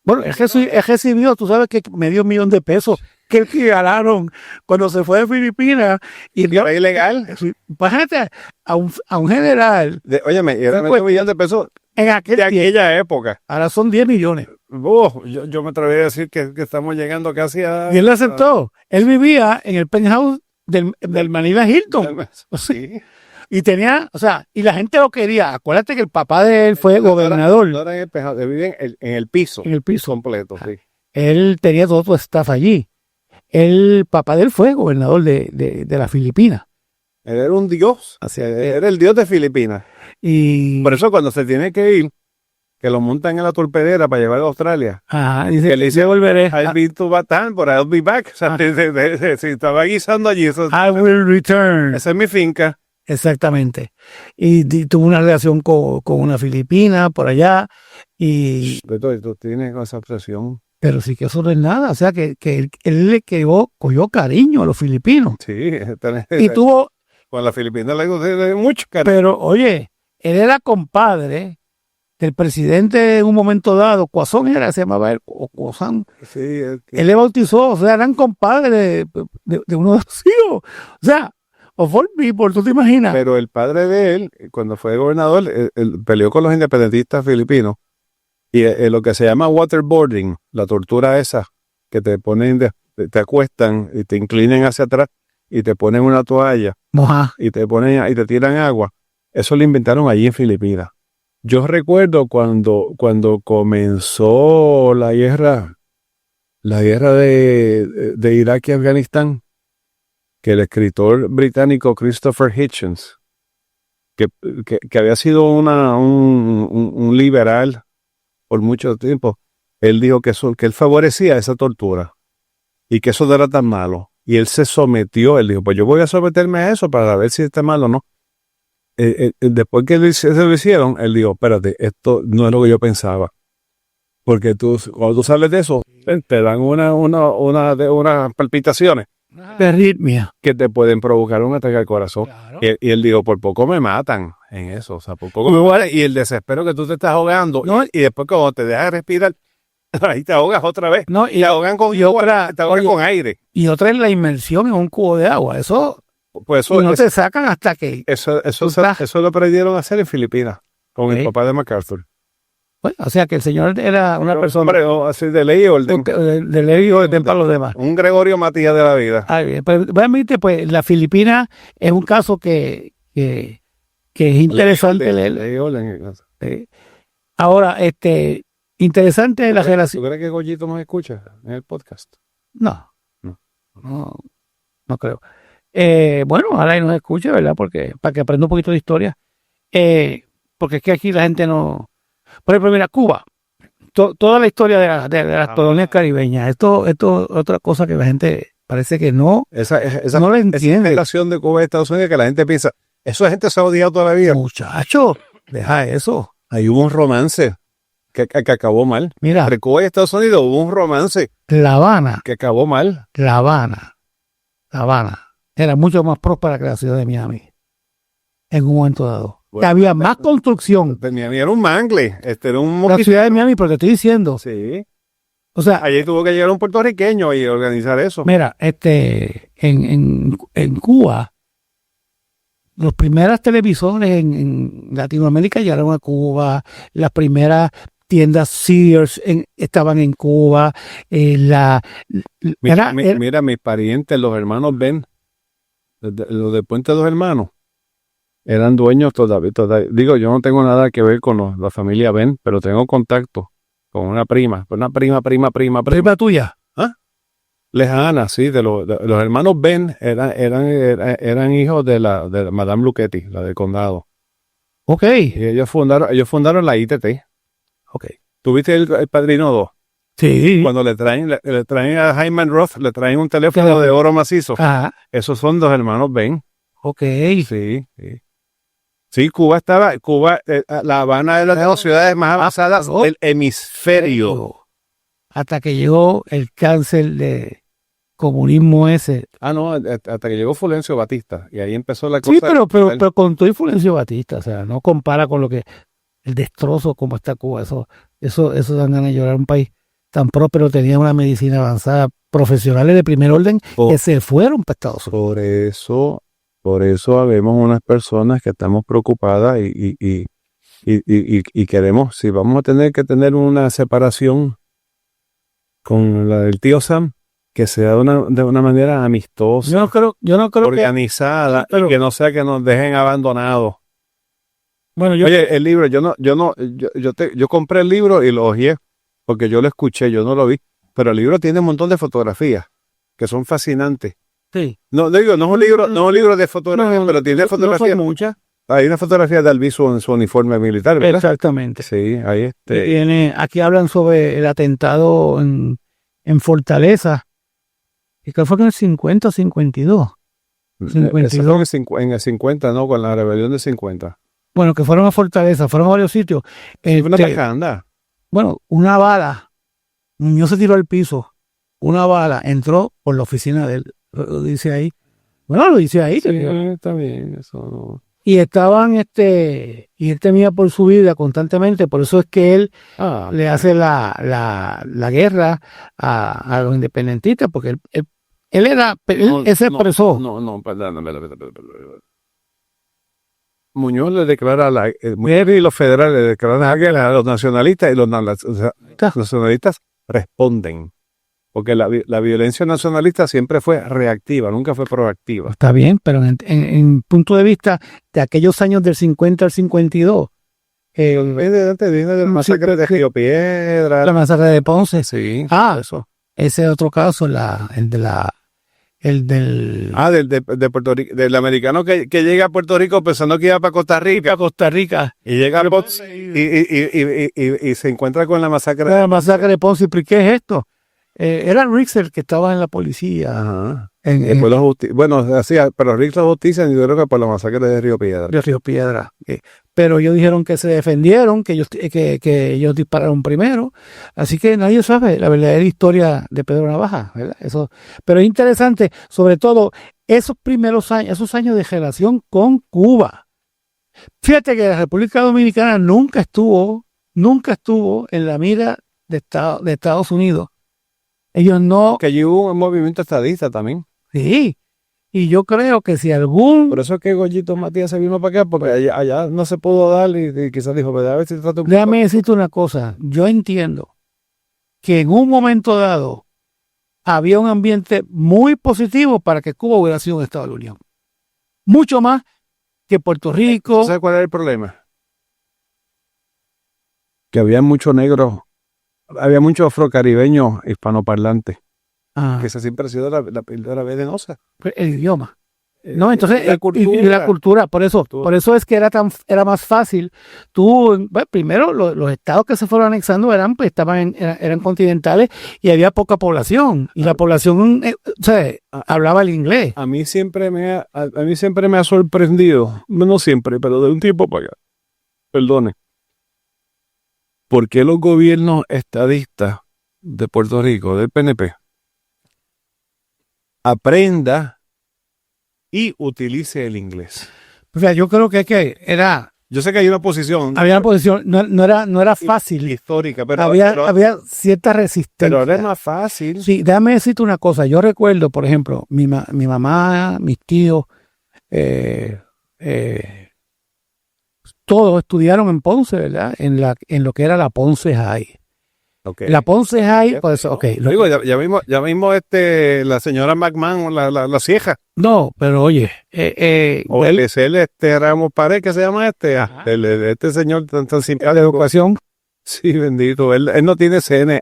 Bueno, él recibió, tú sabes que $500,000 que le regalaron cuando se fue de Filipinas. Y dio, ¿Era ilegal? imagínate, a un general Óyeme, era $1,000,000 en aquel de tiempo. aquella época. Ahora son 10 millones. Yo me atreví a decir que estamos llegando casi a... Y él lo aceptó. Él vivía en el penthouse del Manila Hilton. Sí. Y tenía, o sea, y la gente lo quería. Acuérdate que el papá de él fue gobernador No era en el pejado, vivía en el piso. en el piso. Completo, sí. Él tenía todo su staff allí. El papá de él fue gobernador de las Filipinas. Él era un dios. Era el dios de Filipinas. Y Por eso cuando se tiene que ir, que lo montan en la torpedera para llevar a Australia. dice Que le dice, yo volveré. I'll be to Bataan, but I'll be back. O sea, se estaba guisando allí. Eso, I will return. esa es mi finca. Exactamente. Y tuvo una relación con una filipina por allá. Beto, tú tienes esa obsesión. Pero sí que eso no es nada. O sea, que él le cogió cariño a los filipinos. Sí. Y tuvo, Con la Filipina le gusta mucho cariño. pero oye, él era compadre del presidente en un momento dado. Cuazón se llamaba él, o Cuazán. Sí, Él le bautizó, o sea, eran compadres de uno de los hijos. O sea, of all people, ¿tú te imaginas? pero el padre de él, cuando fue gobernador, él peleó con los independentistas filipinos. Y lo que se llama waterboarding, la tortura esa, que te ponen, te acuestan y te inclinan hacia atrás y te ponen una toalla Moja. y te tiran agua. Eso lo inventaron allí en Filipinas. Yo recuerdo cuando comenzó la guerra de Irak y Afganistán, que el escritor británico Christopher Hitchens, que había sido un liberal por mucho tiempo, él dijo que él favorecía esa tortura y que eso no era tan malo. Y él se sometió, él dijo, pues yo voy a someterme a eso para ver si está mal o no. Después que se lo hicieron, él dijo, espérate, esto no es lo que yo pensaba. Porque cuando tú sales de eso, te dan unas palpitaciones De arritmia. que te pueden provocar un ataque al corazón. Claro. Y él dijo, por poco me matan en eso, o sea, por poco me mueren. Y el desespero que tú te estás ahogando, No. y después cuando te dejas respirar, ahí te ahogas otra vez. No, Y te ahogan con aire. Y otra es la inmersión en un cubo de agua. Eso, Pues y no te sacan hasta que... eso estás- lo aprendieron a hacer en Filipinas, con Sí. el papá de MacArthur. Bueno, o sea, que el señor era una persona Hombre, así de ley y orden. de ley y orden para los demás. Un Gregorio Matías de la vida. Ah, bien. Pues, realmente, pues, la Filipina es un caso que es interesante leer. Ley y orden. Ahora, interesante la ¿Tú relación. crees que Goyito nos escucha en el podcast? No, No. no creo. Bueno, ojalá y nos escuche, ¿verdad? Porque para que aprenda un poquito de historia. Porque es que aquí la gente no... Por ejemplo, mira, Cuba. Toda la historia de las colonias caribeñas. Esto es otra cosa que la gente parece que no Esa la entiende. relación de Cuba y Estados Unidos que la gente piensa, esa gente se ha odiado toda la vida. Muchacho, deja eso. Ahí hubo un romance que acabó mal. Mira, Entre Cuba y Estados Unidos hubo un romance La Habana que acabó mal. era mucho más próspera que la ciudad de Miami. En un momento dado. Bueno, que había más construcción. Miami era un mangle, era un La mosquito. ciudad de Miami, pero te estoy diciendo. Sí. O sea, Allí tuvo que llegar un puertorriqueño y organizar eso. mira, en Cuba, los primeras televisores en Latinoamérica llegaron a Cuba, las primeras tiendas Sears estaban en Cuba, Mira, mis parientes, los hermanos Ben, los de Puente de los Hermanos, eran dueños todavía. Digo, yo no tengo nada que ver con la familia Ben, pero tengo contacto con una prima prima tuya. lejana, sí, de los hermanos Ben, eran hijos de la Madame Luchetti, la del condado. Ok, Y ellos fundaron la ITT. ok. ¿Tuviste el Padrino 2? Sí. Cuando le traen a Hyman Roth, le traen un teléfono de oro macizo. Ajá, Esos son dos hermanos Ben. ok. Sí. Sí, La Habana es una de las ciudades más avanzadas del hemisferio. hasta que llegó el cáncer de comunismo ese. No, hasta que llegó Fulgencio Batista. Y ahí empezó la cosa. Sí, pero con todo y Fulgencio Batista, o sea, no compara con lo que el destrozo como está Cuba. Eso dan ganas de llorar. Un país tan próspero, tenía una medicina avanzada, profesionales de primer orden que se fueron para Estados Unidos. Por eso habemos unas personas que estamos preocupadas y queremos, si vamos a tener que tener una separación con la del tío Sam, que sea de una manera amistosa, yo no creo organizada, y que no sea que nos dejen abandonados. Bueno, Oye, el libro, yo compré el libro y lo hojeé, porque yo lo escuché, yo no lo vi, pero el libro tiene un montón de fotografías que son fascinantes. sí. No es un libro de fotografías, pero tiene fotografías. No son muchas. Hay una fotografía de Albizu en su uniforme militar, ¿verdad? Exactamente. Sí, ahí Aquí hablan sobre el atentado en Fortaleza. ¿Y cuál fue en el 50 o 52? 52. Eso fue en el 50, ¿no? Con la rebelión del 50. Bueno, que fueron a Fortaleza, fueron a varios sitios. Una tacanda. Bueno, una bala, Muñoz se tiró al piso, una bala entró por la oficina de él, lo dice ahí. Bueno, lo dice ahí. Sí, está bien, eso no. Y estaban, y él temía por su vida constantemente, por eso es que él le hace la guerra a los independentistas, porque él se expresó. No, perdóname. Muñoz le declara Muñoz y los federales le declaran la guerra a los nacionalistas y los nacionalistas responden. Porque la violencia nacionalista siempre fue reactiva, nunca fue proactiva. Está bien, pero en punto de vista de aquellos años del 50 al 52. Viene de la masacre de Río Piedra. La masacre de Ponce. Sí. Eso. Ese es otro caso, el del... de Puerto Rico, del americano que llega a Puerto Rico pensando que iba para Costa Rica. Y llega a Ponce y se encuentra con la masacre. La masacre de Ponce. ¿Pero qué es esto? Era Richter que estaba en la policía. Ajá. Pero Richter justicia y yo creo que por la masacre de Río Piedra. De Río Piedra. Pero ellos dijeron que se defendieron, que ellos dispararon primero. Así que nadie sabe la verdadera historia de Pedro Navaja, ¿verdad? Eso, pero es interesante, sobre todo, esos primeros años, esos años de relación con Cuba. Fíjate que la República Dominicana nunca estuvo en la mira de Estados Unidos. Ellos no... Que allí hubo un movimiento estadista también. Sí. Y yo creo que si Por eso es que Goyito Matías se vino para acá, porque allá no se pudo dar y quizás dijo, a ver si trato un poco. Déjame decirte una cosa. Yo entiendo que en un momento dado había un ambiente muy positivo para que Cuba hubiera sido un Estado de la Unión. Mucho más que Puerto Rico. ¿Sabes cuál era el problema? Que había muchos negros. Había muchos afrocaribeños hispanoparlantes, que esa siempre ha sido la venenosa. El idioma. No, entonces, la cultura. Y la cultura, por eso es que era más fácil. Primero, los estados que se fueron anexando eran continentales y había poca población. Y la población, hablaba el inglés. A mí siempre me ha sorprendido, no siempre, pero de un tiempo para acá. Perdone. ¿Por qué los gobiernos estadistas de Puerto Rico, del PNP, aprenda y utilice el inglés? O sea, yo creo que era... Yo sé que hay una posición... Había una posición, no era fácil. Histórica, pero... Había cierta resistencia. Pero ahora es más fácil. Sí, déjame decirte una cosa. Yo recuerdo, por ejemplo, mi mamá, mis tíos... todos estudiaron en Ponce, ¿verdad? En lo que era la Ponce High. Okay. La Ponce High, pues, Digo, ya mismo la señora McMahon, la cieja. No, pero oye, o él Ramos Pared, ¿qué se llama este señor tan simpático. De educación. Sí, bendito. Él no tiene CN,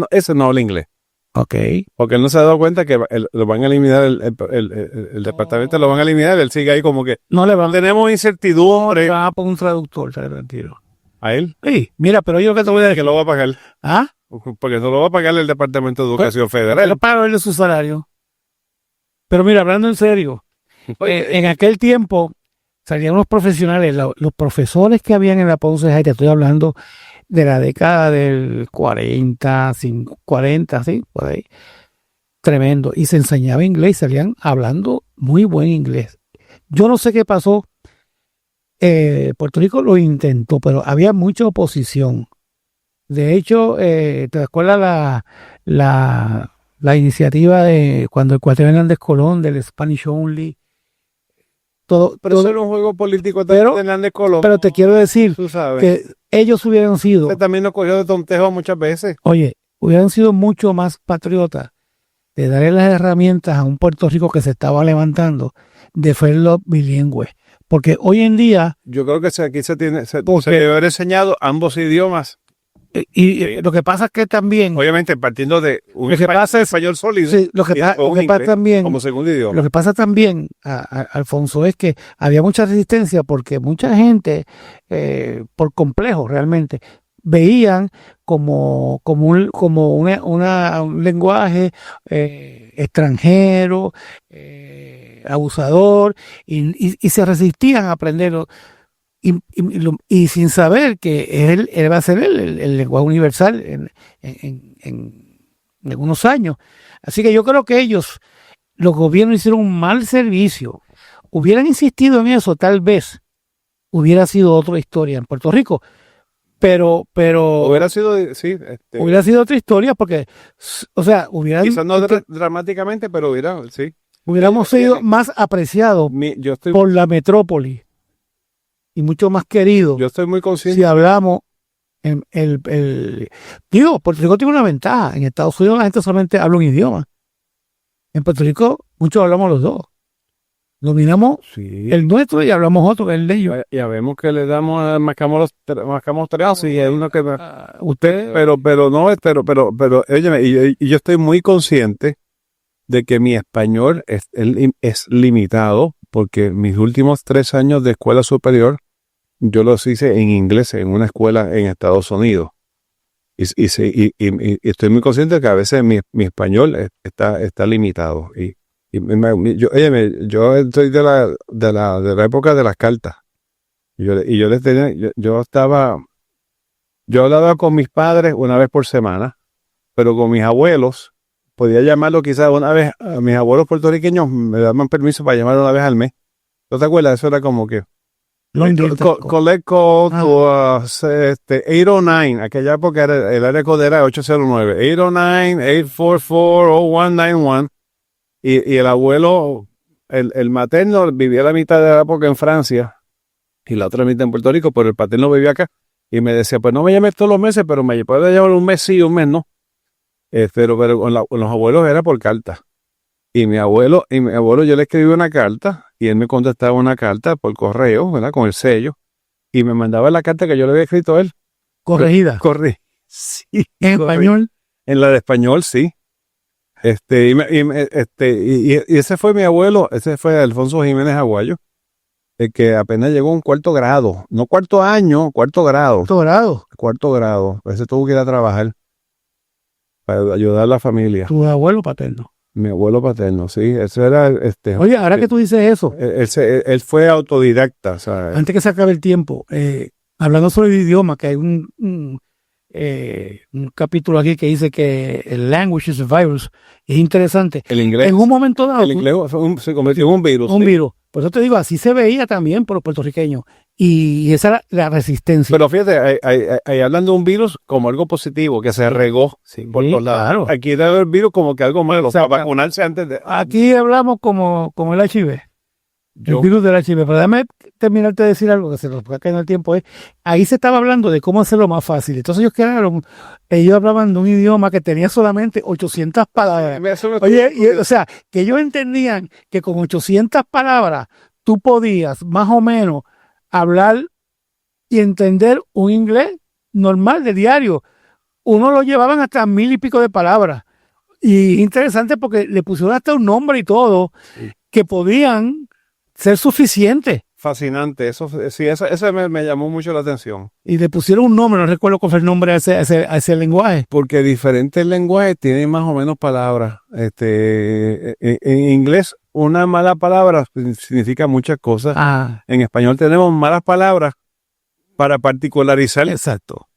ese no habla inglés. Ok. Porque él no se ha dado cuenta que lo van a eliminar, el departamento lo van a eliminar, él sigue ahí como que... No le van. Tenemos incertidumbre. Le van a poner un traductor, tranquilo. ¿A él? Sí, mira, pero yo lo que te voy a decir... Que lo va a pagar. ¿Ah? Porque no lo va a pagar el Departamento de Educación Federal. Pero paga él su salario. Pero mira, hablando en serio, en aquel tiempo salían unos profesionales, los profesores que habían en la Ponce High, te estoy hablando de la década del 40, 40, sí, por ahí. Tremendo. Y se enseñaba inglés, salían hablando muy buen inglés. Yo no sé qué pasó. Puerto Rico lo intentó, pero había mucha oposición. De hecho, ¿te acuerdas la iniciativa de cuando el Cuartel Hernández Colón, del Spanish Only? Todo, Pero eso era un juego político pero- de Hernández Colón. pero te quiero decir Tú sabes. que ellos hubieran sido, Usted también lo cogió de tontejo muchas veces. oye, hubieran sido mucho más patriotas de darle las herramientas a un Puerto Rico que se estaba levantando de hacerlo bilingüe. Porque hoy en día, Yo creo que aquí se Porque- debe haber enseñado ambos idiomas. lo que pasa es que también, Obviamente partiendo de un Lo que pasa es- español sólido sí, lo que y pasa después un inglés también, como segundo idioma. lo que pasa también, Alfonso, es que había mucha resistencia porque mucha gente, por complejo realmente, veían como un lenguaje extranjero, abusador, y se resistían a aprenderlo. Y sin saber que él va a ser el lenguaje universal en algunos años. Así que yo creo que los gobiernos hicieron un mal servicio. Hubieran insistido en eso, tal vez hubiera sido otra historia en Puerto Rico. Pero Hubiera sido, sí, hubiera sido otra historia porque, o sea, quizás no dramáticamente, pero hubiéramos sido más apreciados yo estoy por la metrópoli y mucho más queridos Yo estoy muy consciente. si hablamos digo, Puerto Rico tiene una ventaja. En Estados Unidos la gente solamente habla un idioma. En Puerto Rico muchos hablamos los dos. Dominamos Sí. el nuestro y hablamos otro, que es el de ellos. Ya vemos que le damos, marcamos tres y es uno que Usted, pero no, óyeme, y yo estoy muy consciente de que mi español es limitado porque mis últimos 3 años de escuela superior yo los hice en inglés en una escuela en Estados Unidos. Y estoy muy consciente de que a veces mi español está limitado. Yo estoy de la época de las cartas. Yo hablaba con mis padres una vez por semana, pero con mis abuelos, podía llamarlo quizás una vez, a mis abuelos puertorriqueños me daban permiso para llamar una vez al mes. ¿No te acuerdas? Eso era como que collect call to 809, aquella época el área code era 809, 809-844-0191, y el abuelo, el materno vivía la mitad de la época en Francia y la otra mitad en Puerto Rico, pero el paterno vivía acá y me decía, pues no me llames todos los meses, pero me puedes llamar un mes sí, un mes no. Pero con los abuelos era por carta. Y mi abuelo yo le escribí una carta y él me contestaba una carta por correo, ¿verdad? Con el sello, y me mandaba la carta que yo le había escrito a él. corregida. Sí. En español. En la de español, sí. Y ese fue mi abuelo, ese fue Alfonso Jiménez Aguayo, el que apenas llegó a un 4º grado, no 4º año, 4º grado. Dorado. 4º grado. Ese tuvo que ir a trabajar para ayudar a la familia. Tu abuelo paterno. Mi abuelo paterno, sí, eso era, Oye, ahora que tú dices eso, él fue autodidacta, o sea, antes que se acabe el tiempo, hablando sobre el idioma, que hay un capítulo aquí que dice que el language is a virus, es interesante. el inglés, En un momento dado, el inglés se convirtió en un virus. un sí. virus. Por eso te digo, así se veía también por los puertorriqueños. Y esa era la resistencia. Pero fíjate, ahí hablando de un virus como algo positivo, que se regó Sí, por todos lados. claro. Aquí era el virus como que algo malo, O sea, para vacunarse antes de... Aquí hablamos como el HIV, Yo- el virus del HIV. Pero déjame terminarte de decir algo que se nos fue cayendo el tiempo. Ahí se estaba hablando de cómo hacerlo más fácil. Entonces ellos hablaban de un idioma que tenía solamente 800 palabras. Oye, o sea, que ellos entendían que con 800 palabras tú podías más o menos hablar y entender un inglés normal de diario. Uno lo llevaban hasta 1000 y pico de palabras. Y es interesante porque le pusieron hasta un nombre y todo que podían ser suficientes. Fascinante, eso me llamó mucho la atención. Y le pusieron un nombre, no recuerdo cuál fue el nombre a ese lenguaje. Porque diferentes lenguajes tienen más o menos palabras. En inglés, una mala palabra significa muchas cosas. Ah, En español tenemos malas palabras para particularizar exacto.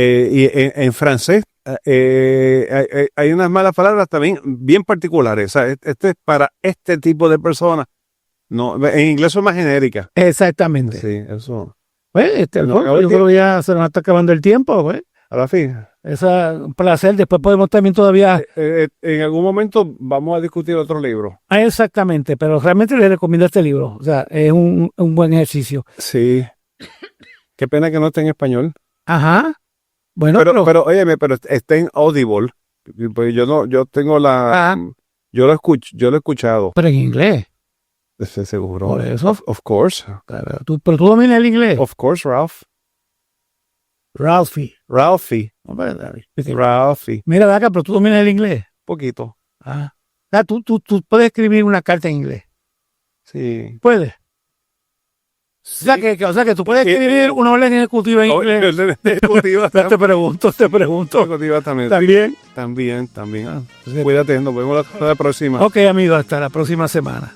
Y en francés hay unas malas palabras también bien particulares. O sea, este es para este tipo de personas. No, en inglés son más genéricas. Exactamente. Sí, eso. Pues, No, Alfonso, yo creo que ya se nos está acabando el tiempo, pues. Ahora fíjate. Es un placer. Después podemos también todavía. En algún momento vamos a discutir otro libro. Exactamente, pero realmente les recomiendo este libro. O sea, es un buen ejercicio. Sí. Qué pena que no esté en español. Ajá. Bueno, Pero óyeme, pero está en Audible. Pues yo tengo la. Ajá. Yo lo he escuchado. pero en inglés. Estoy seguro. Por eso. Of course. Pero tú dominas el inglés. Of course, Ralph. Ralphie. Ralphie. Ralphie. Mira, acá, pero tú dominas el inglés. Poquito. Ah. O sea, tú puedes escribir una carta en inglés. Sí. Puedes. O sea que tú puedes escribir una orden ejecutiva en inglés. Ejecutiva. Te pregunto. Ejecutiva también. ¿También? También. Entonces, cuídate, nos vemos la próxima. Ok, amigo, hasta la próxima semana.